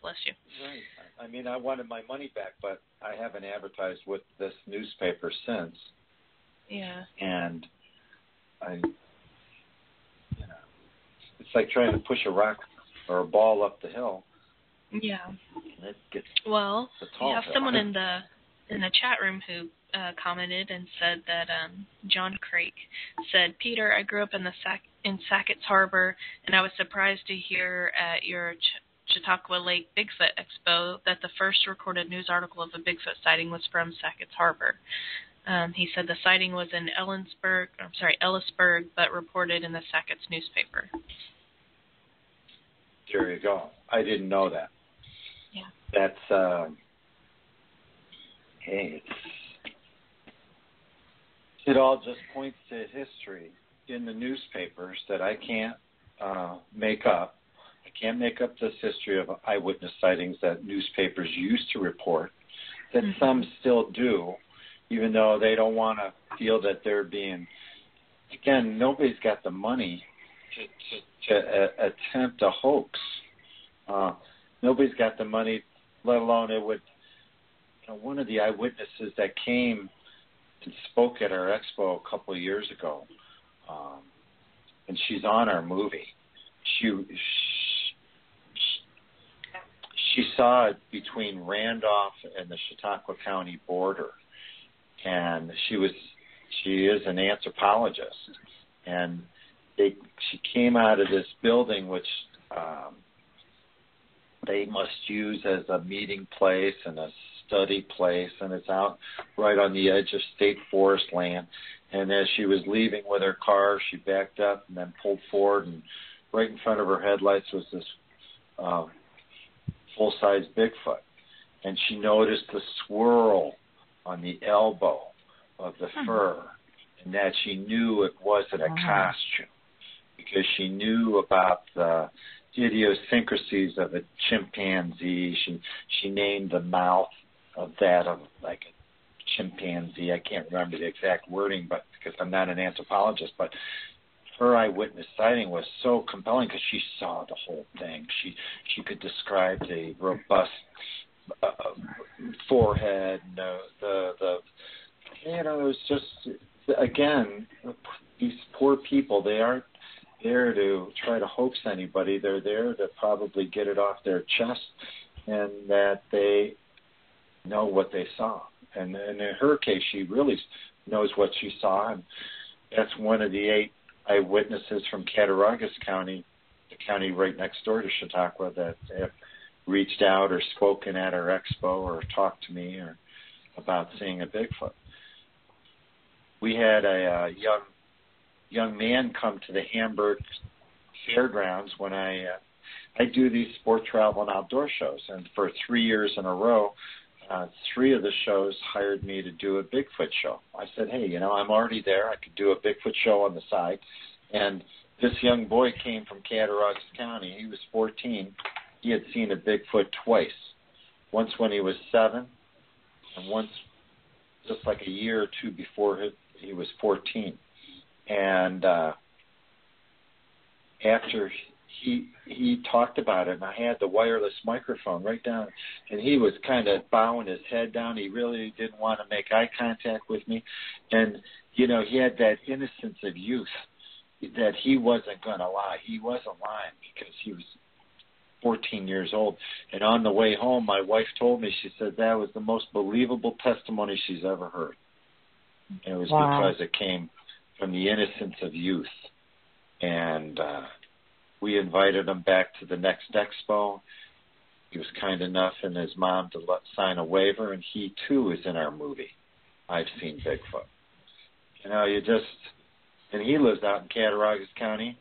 Bless you. Right. I mean, I wanted my money back, but I haven't advertised with this newspaper since. Yeah. And it's like trying to push a rock or a ball up the hill. Yeah. And it gets we have someone in the chat room who commented and said that John Craik said, "Peter, I grew up in Sackett's Harbor, and I was surprised to hear at your Chautauqua Lake Bigfoot Expo that the first recorded news article of a Bigfoot sighting was from Sackett's Harbor." He said the sighting was in Ellisburg, but reported in the Sackett's newspaper. There you go. I didn't know that. Yeah. That's it all just points to history in the newspapers that I can't make up. I can't make up this history of eyewitness sightings that newspapers used to report, that some still do, even though they don't want to feel that they're being, again, nobody's got the money to attempt a hoax. Nobody's got the money, let alone it would, one of the eyewitnesses that came and spoke at our expo a couple of years ago, and she's on our movie. She saw it between Randolph and the Chautauqua County border, and she is an anthropologist, and she came out of this building which they must use as a meeting place and a study place, and it's out right on the edge of state forest land. And as she was leaving with her car, she backed up and then pulled forward, and right in front of her headlights was this full-size Bigfoot. And she noticed the swirl on the elbow of the fur, and that she knew it wasn't a costume, because she knew about the idiosyncrasies of a chimpanzee. She named the mouth of that of like a chimpanzee. I can't remember the exact wording, but because I'm not an anthropologist, but her eyewitness sighting was so compelling because she saw the whole thing. She could describe the robust forehead, the it was just, again, these poor people, they aren't there to try to hoax anybody. They're there to probably get it off their chest, and that they know what they saw. And in her case, she really knows what she saw, and that's one of the 8 eyewitnesses from Cattaraugus County, the county right next door to Chautauqua, that have reached out or spoken at our expo or talked to me or about seeing a Bigfoot. We had a young man come to the Hamburg Fairgrounds when I do these sport travel and outdoor shows, and for 3 years in a row, 3 of the shows hired me to do a Bigfoot show. I said, hey, I'm already there. I could do a Bigfoot show on the side. And this young boy came from Cattaraugus County. He was 14. He had seen a Bigfoot twice, once when he was 7, and once just like a year or 2 before he was 14. And after he talked about it, and I had the wireless microphone right down, and he was kind of bowing his head down. He really didn't want to make eye contact with me. And, he had that innocence of youth that he wasn't going to lie. He wasn't lying because he was 14 years old. And on the way home, my wife told me, she said that was the most believable testimony she's ever heard. And it was because it came from the innocence of youth. And we invited him back to the next expo. He was kind enough and his mom to sign a waiver, and he too is in our movie, I've Seen Bigfoot. And he lives out in Cattaraugus County,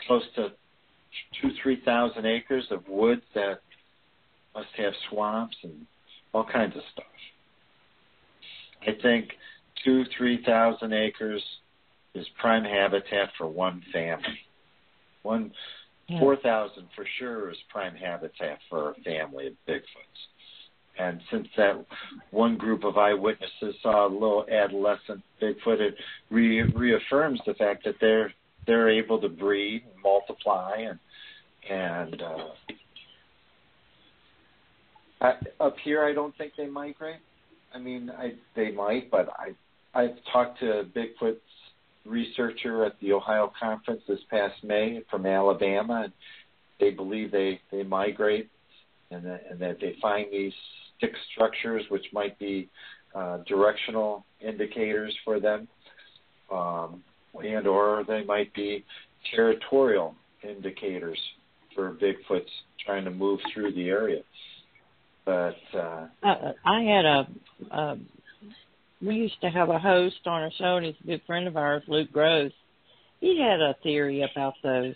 close to 2,000-3,000 acres of woods that must have swamps and all kinds of stuff. I think 2,000-3,000 acres is prime habitat for one family. 4,000 for sure is prime habitat for a family of Bigfoots. And since that one group of eyewitnesses saw a little adolescent Bigfoot, it reaffirms the fact that they're able to breed and multiply, and up here I don't think they migrate. I mean, they might, but I've talked to a Bigfoot researcher at the Ohio conference this past May from Alabama, and they believe they migrate, and that they find these stick structures which might be directional indicators for them, and or they might be territorial indicators for Bigfoots trying to move through the area. But I had we used to have a host on our show, and he's a good friend of ours, Luke Gross. He had a theory about those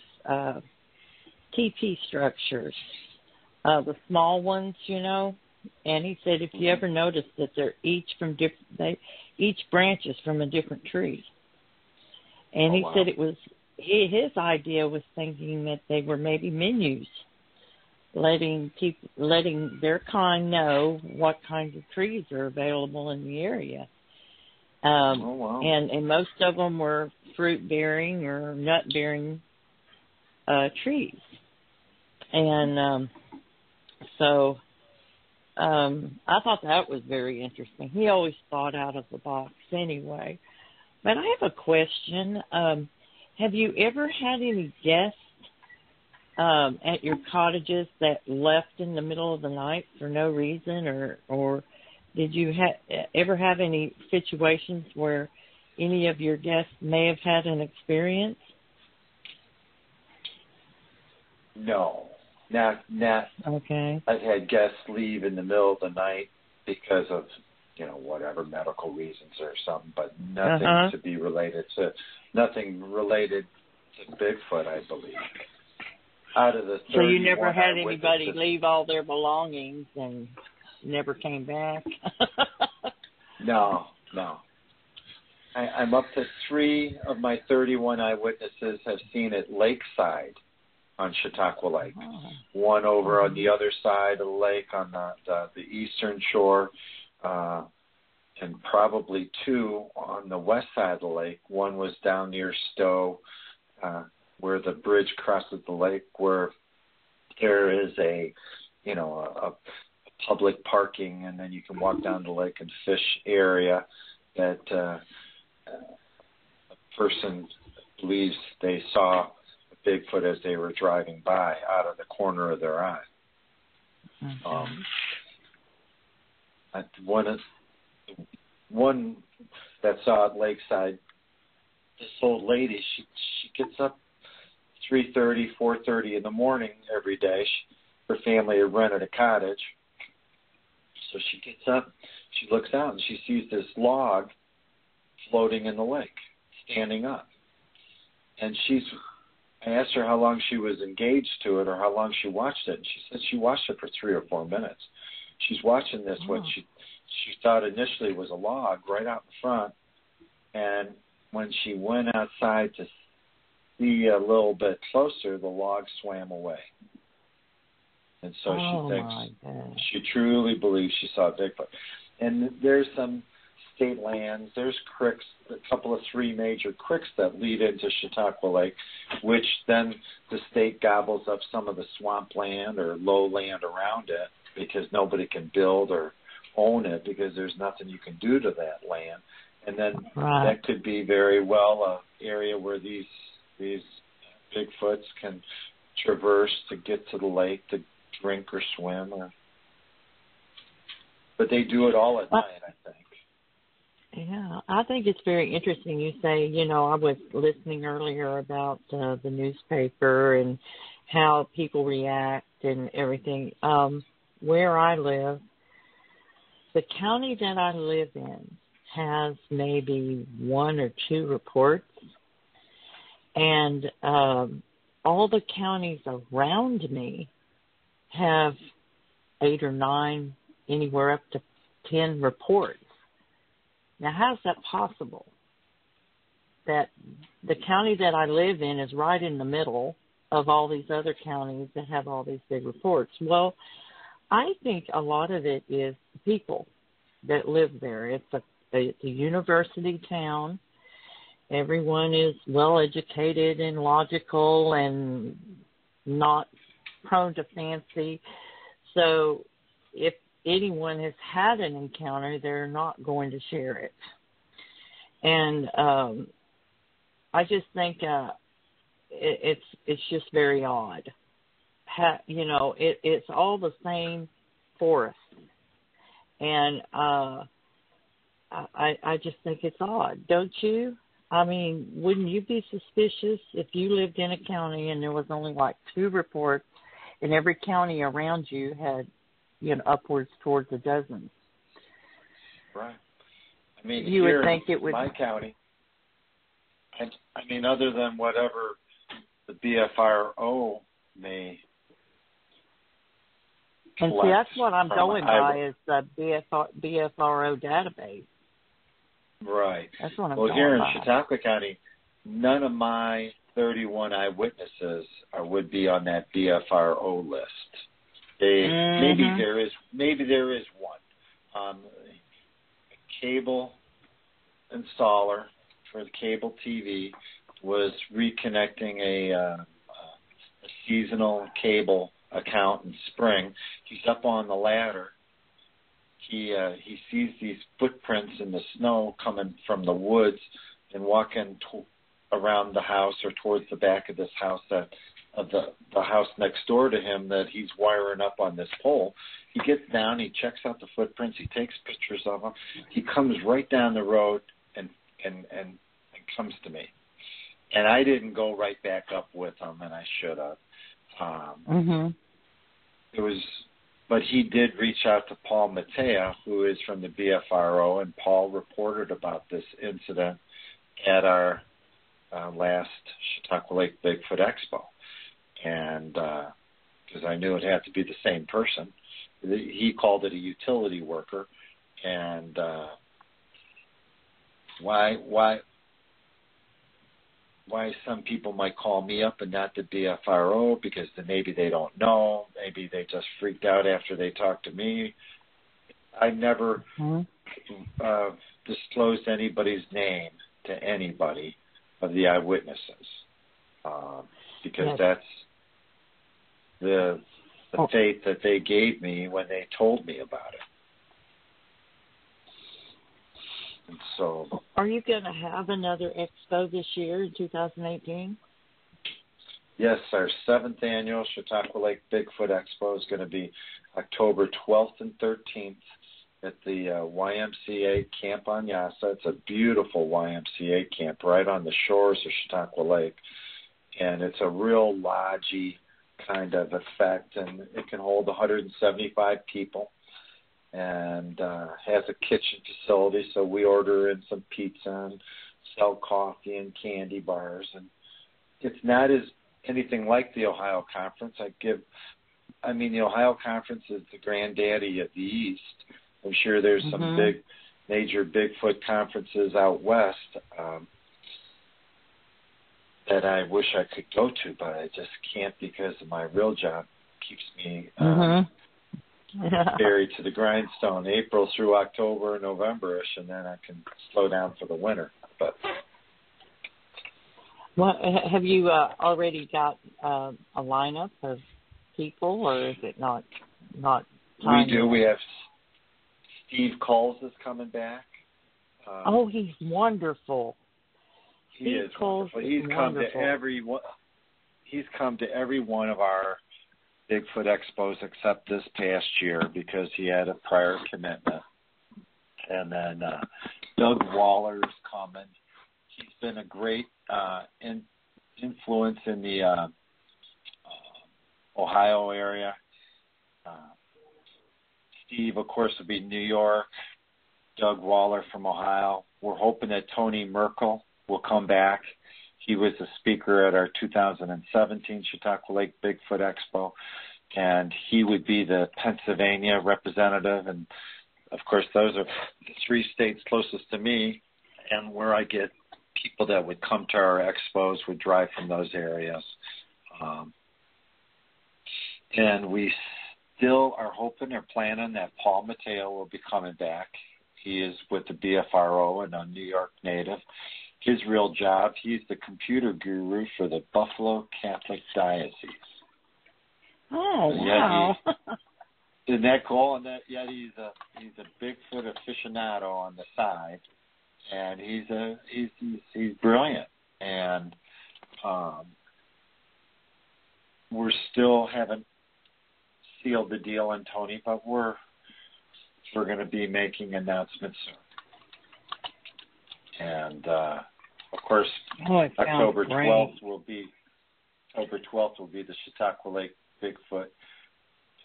TP structures, the small ones, and he said if you ever notice that they're each branch is from a different tree. And he said it was his idea was thinking that they were maybe menus, letting their kind know what kinds of trees are available in the area. And most of them were fruit-bearing or nut-bearing trees. And so I thought that was very interesting. He always thought out of the box anyway. But I have a question. Have you ever had any guests at your cottages that left in the middle of the night for no reason, or did you ever have any situations where any of your guests may have had an experience? No, Now, Okay. I've had guests leave in the middle of the night because of, whatever medical reasons or something, but nothing to be nothing related to Bigfoot, I believe. Out of the 31 So you never had anybody eyewitnesses- leave all their belongings and never came back? No. I'm up to 3 of my 31 eyewitnesses have seen it lakeside on Chautauqua Lake. Oh. One over on the other side of the lake on the eastern shore, and probably 2 on the west side of the lake. One was down near Stowe, where the bridge crosses the lake, where there is a public parking, and then you can walk down the lake and fish area that a person believes they saw a Bigfoot as they were driving by out of the corner of their eye. One that saw it lakeside, this old lady, she gets up 3:30, 4:30 in the morning every day. Her family had rented a cottage. So she gets up, she looks out, and she sees this log floating in the lake, standing up. And I asked her how long she was engaged to it or how long she watched it. And she said she watched it for 3 or 4 minutes. She's watching this, what she thought initially was a log right out in front. And when she went outside to see a little bit closer, the log swam away. And so she thinks, she truly believes she saw Bigfoot. And there's some state lands, there's creeks, a couple of 3 major creeks that lead into Chautauqua Lake, which then the state gobbles up some of the swampland or lowland around it because nobody can build or own it because there's nothing you can do to that land. And then that could be very well an area where these Bigfoots can traverse to get to the lake to drink or swim, but they do it all at night, I think. Yeah, I think it's very interesting. You say, I was listening earlier about the newspaper and how people react and everything. Where I live, the county that I live in has maybe 1 or 2 reports, and all the counties around me have 8 or 9, anywhere up to 10 reports. Now, how's that possible? That the county that I live in is right in the middle of all these other counties that have all these big reports. Well, I think a lot of it is the people that live there. It's a university town. Everyone is well educated and logical and not prone to fancy. So if anyone has had an encounter, they're not going to share it. And I just think it's just very odd. It's all the same forest, and I just think it's odd, don't you? I mean, wouldn't you be suspicious if you lived in a county and there was only like 2 reports, and every county around you had, upwards towards a dozen? Right. I mean, you here would think it would. My county. I mean, other than whatever the BFRO may. And see, that's what I'm going by is the BFRO database. Right. That's what I'm well, going here in by. Chautauqua County, none of my 31 eyewitnesses would be on that BFRO list. Maybe there is one. A cable installer for the cable TV was reconnecting a seasonal cable account in spring. He's up on the ladder. He sees these footprints in the snow coming from the woods and walking around the house or towards the back of this house of the house next door to him that he's wiring up on this pole. He gets down, he checks out the footprints, he takes pictures of them. He comes right down the road and comes to me. And I didn't go right back up with him, and I should have. but he did reach out to Paul Matea, who is from the BFRO, and Paul reported about this incident at our last Chautauqua Lake Bigfoot Expo. And because I knew it had to be the same person, he called it a utility worker. And why some people might call me up and not the BFRO, because maybe they don't know, maybe they just freaked out after they talked to me. I never disclosed anybody's name to anybody of the eyewitnesses, because that's the faith that they gave me when they told me about it. And so, are you going to have another expo this year in 2018? Yes, our 7th annual Chautauqua Lake Bigfoot Expo is going to be October 12th and 13th at the YMCA Camp on Yassa. It's a beautiful YMCA camp right on the shores of Chautauqua Lake. And it's a real lodgy kind of effect, and it can hold 175 people. And has a kitchen facility, so we order in some pizza and sell coffee and candy bars. And it's not as anything like the Ohio Conference. The Ohio Conference is the granddaddy of the East. I'm sure there's some major Bigfoot conferences out west that I wish I could go to, but I just can't because my real job keeps me buried to the grindstone April through October, November-ish, and then I can slow down for the winter. But have you already got a lineup of people, or is it not time? We do. We have Steve Coles is coming back. He's wonderful. He is wonderful. He's come to every one of our Bigfoot Expos except this past year because he had a prior commitment. And then Doug Waller's coming. He's been a great influence in the Ohio area. Steve, of course, will be New York. Doug Waller from Ohio. We're hoping that Tony Merkel will come back. He was a speaker at our 2017 Chautauqua Lake Bigfoot Expo, and he would be the Pennsylvania representative. And, of course, those are the 3 states closest to me, and where I get people that would come to our expos would drive from those areas. And we still are hoping or planning that Paul Mateo will be coming back. He is with the BFRO and a New York native. His real job, he's the computer guru for the Buffalo Catholic Diocese. Oh, wow. Isn't that cool? And yet he's a Bigfoot aficionado on the side, and he's brilliant. And we're still haven't sealed the deal on Tony, but we're going to be making announcements soon. And of course, October 12th will be the Chautauqua Lake Bigfoot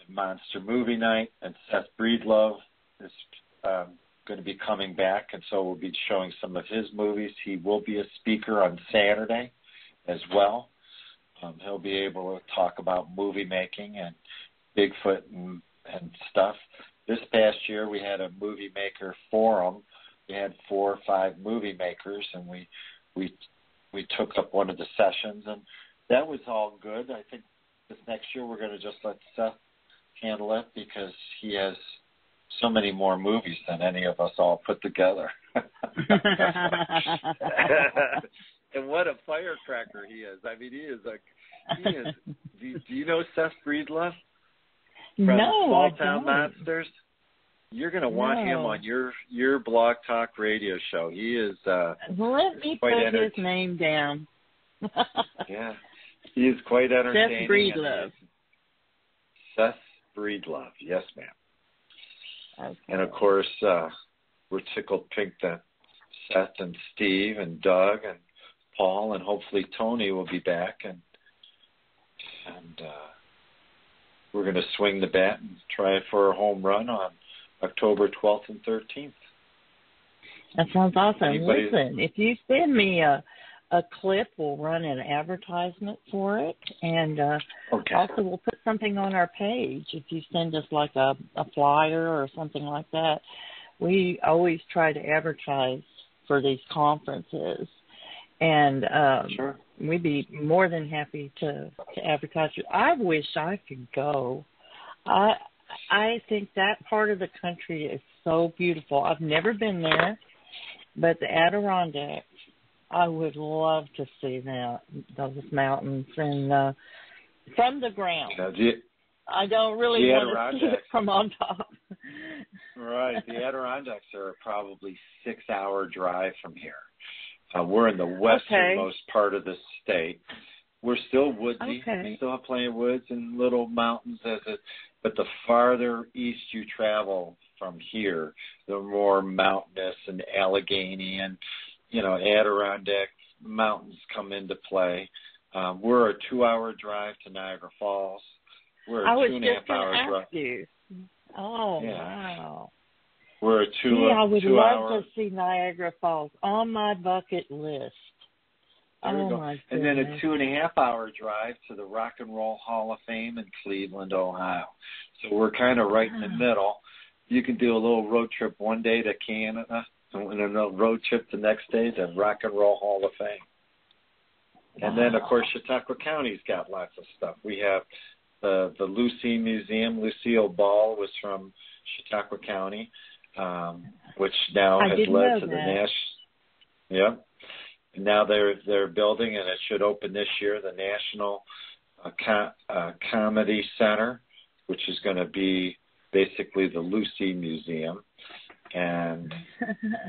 Monster Movie Night, and Seth Breedlove is going to be coming back, and so we'll be showing some of his movies. He will be a speaker on Saturday as well. He'll be able to talk about movie making and Bigfoot and stuff. This past year, we had a movie maker forum. We had 4 or 5 movie makers, and we took up one of the sessions, and that was all good. I think this next year we're going to just let Seth handle it because he has so many more movies than any of us all put together. And what a firecracker he is! I mean, he is. Do you know Seth Breedlove? From Small Town Monsters? You're going to want him on your Blog Talk radio show. He is let me put his name down. Yeah. He is quite entertaining. Seth Breedlove. Seth Breedlove. Yes, ma'am. Okay. And, of course, we're tickled pink that Seth and Steve and Doug and Paul and hopefully Tony will be back. And we're going to swing the bat and try for a home run on October 12th and 13th. That sounds awesome. Anybody? Listen, if you send me a clip, we'll run an advertisement for it, and also we'll put something on our page. If you send us like a flyer or something like that, we always try to advertise for these conferences, and sure. We'd be more than happy to advertise. I wish I could go. I think that part of the country is so beautiful. I've never been there, but the Adirondacks, I would love to see those mountains and from the ground. I don't really want to see it from on top. Right. The Adirondacks are probably 6-hour drive from here. We're in the westernmost part of the state. We're still woodsy. We still have plenty of woods and little mountains but the farther east you travel from here, the more mountainous and Allegheny and, Adirondack mountains come into play. We're a 2-hour drive to Niagara Falls. We're a 2.5-hour drive. You. Oh, yeah. Wow. We're a I would two-hour. love to see Niagara Falls on my bucket list. There we go. My and then goodness. a 2.5-hour drive to the Rock and Roll Hall of Fame in Cleveland, Ohio. So we're kind of right in the middle. You can do a little road trip one day to Canada and a road trip the next day to Rock and Roll Hall of Fame. And then, of course, Chautauqua County's got lots of stuff. We have the Lucy Museum. Lucille Ball was from Chautauqua County, which now has led to the national. Yep. And now they're building, and it should open this year, the National Comedy Center, which is going to be basically the Lucy Museum. And,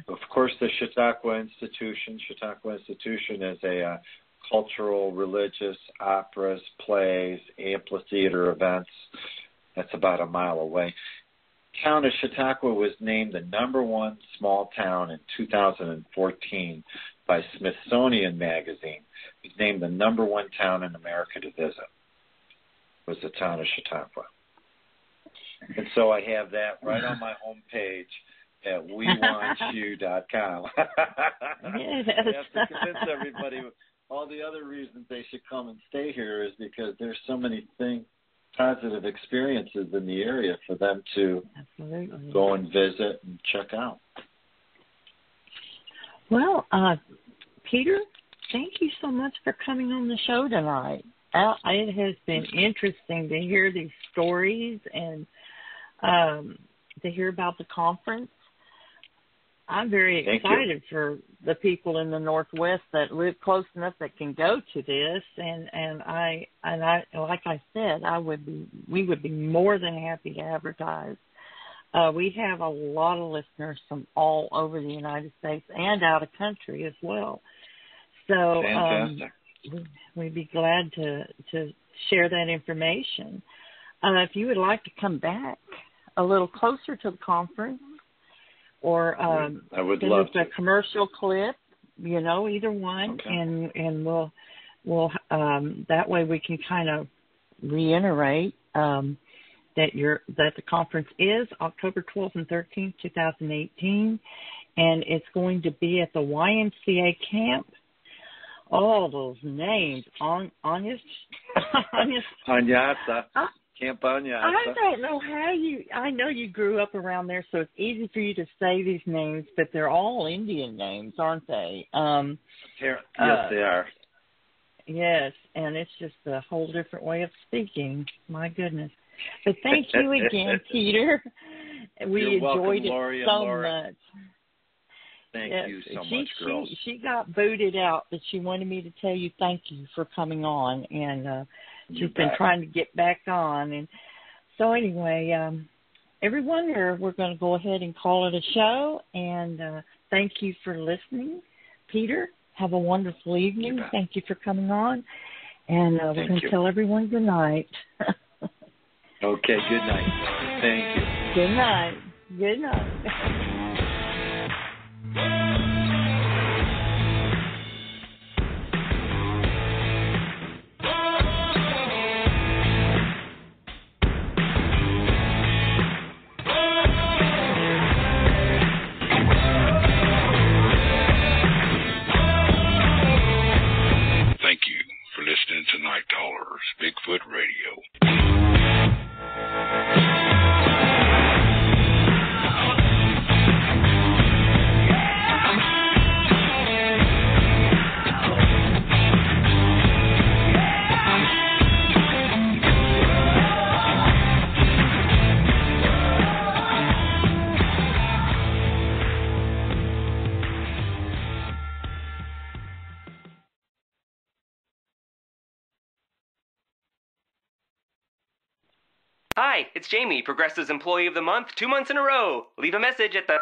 of course, the Chautauqua Institution. Chautauqua Institution is a cultural, religious, operas, plays, amphitheater events. That's about a mile away. Town of Chautauqua was named the #1 small town in 2014 by Smithsonian Magazine. It was named the #1 town in America to visit, was the town of Chautauqua. And so I have that right on my homepage at WeWantYou.com. Yes. I have to convince everybody. All the other reasons they should come and stay here is because there's so many positive experiences in the area for them to go and visit and check out. Well, Peter, thank you so much for coming on the show tonight. It has been interesting to hear these stories and to hear about the conference. I'm very excited for the people in the Northwest that live close enough that can go to this, and I like I said, we would be more than happy to advertise. We have a lot of listeners from all over the United States and out of country as well. So we'd be glad to share that information. If you would like to come back a little closer to the conference, or I would send love us a commercial clip, either one, and we'll that way we can kind of reiterate that the conference is October 12th and 13th, 2018, and it's going to be at the YMCA camp. All those names, Anyasa. Camp Anyasa. I don't know I know you grew up around there, so it's easy for you to say these names, but they're all Indian names, aren't they? Yes, they are. Yes, and it's just a whole different way of speaking. My goodness. But thank you again, Peter. We enjoyed it so much. Thank you so much, girls. She got booted out, but she wanted me to tell you thank you for coming on, and she's been trying to get back on. And so anyway, everyone, we're going to go ahead and call it a show, and thank you for listening. Peter, have a wonderful evening. Thank you for coming on, and we're going to tell everyone good night. Okay, good night. Thank you. Good night. Good night. Hi, it's Jamie, Progressive's Employee of the Month, 2 months in a row. Leave a message at the...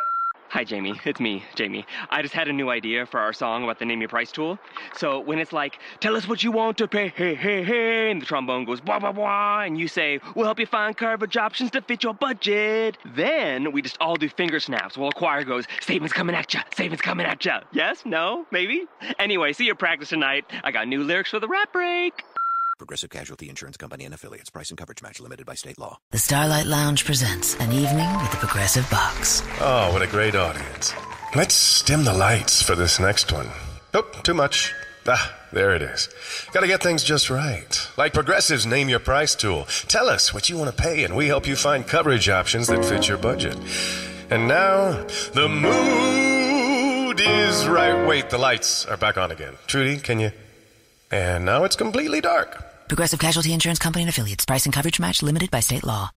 Hi, Jamie. It's me, Jamie. I just had a new idea for our song about the Name Your Price tool. So when it's like, tell us what you want to pay, hey, hey, hey, and the trombone goes, blah, blah, blah, and you say, we'll help you find coverage options to fit your budget. Then we just all do finger snaps while a choir goes, savings coming at ya, savings coming at ya. Yes? No? Maybe? Anyway, see you at practice tonight. I got new lyrics for the rap break. Progressive Casualty Insurance Company and Affiliates. Price and coverage match limited by state law. The Starlight Lounge presents an evening with the Progressive Box. Oh, what a great audience. Let's dim the lights for this next one. Nope, too much. There it is. Gotta get things just right. Like Progressive's Name Your Price tool. Tell us what you want to pay, and we help you find coverage options that fit your budget. And now, the mood is right. Wait, the lights are back on again. Trudy, can you? And now it's completely dark. Progressive Casualty Insurance Company and Affiliates. Price and coverage match limited by state law.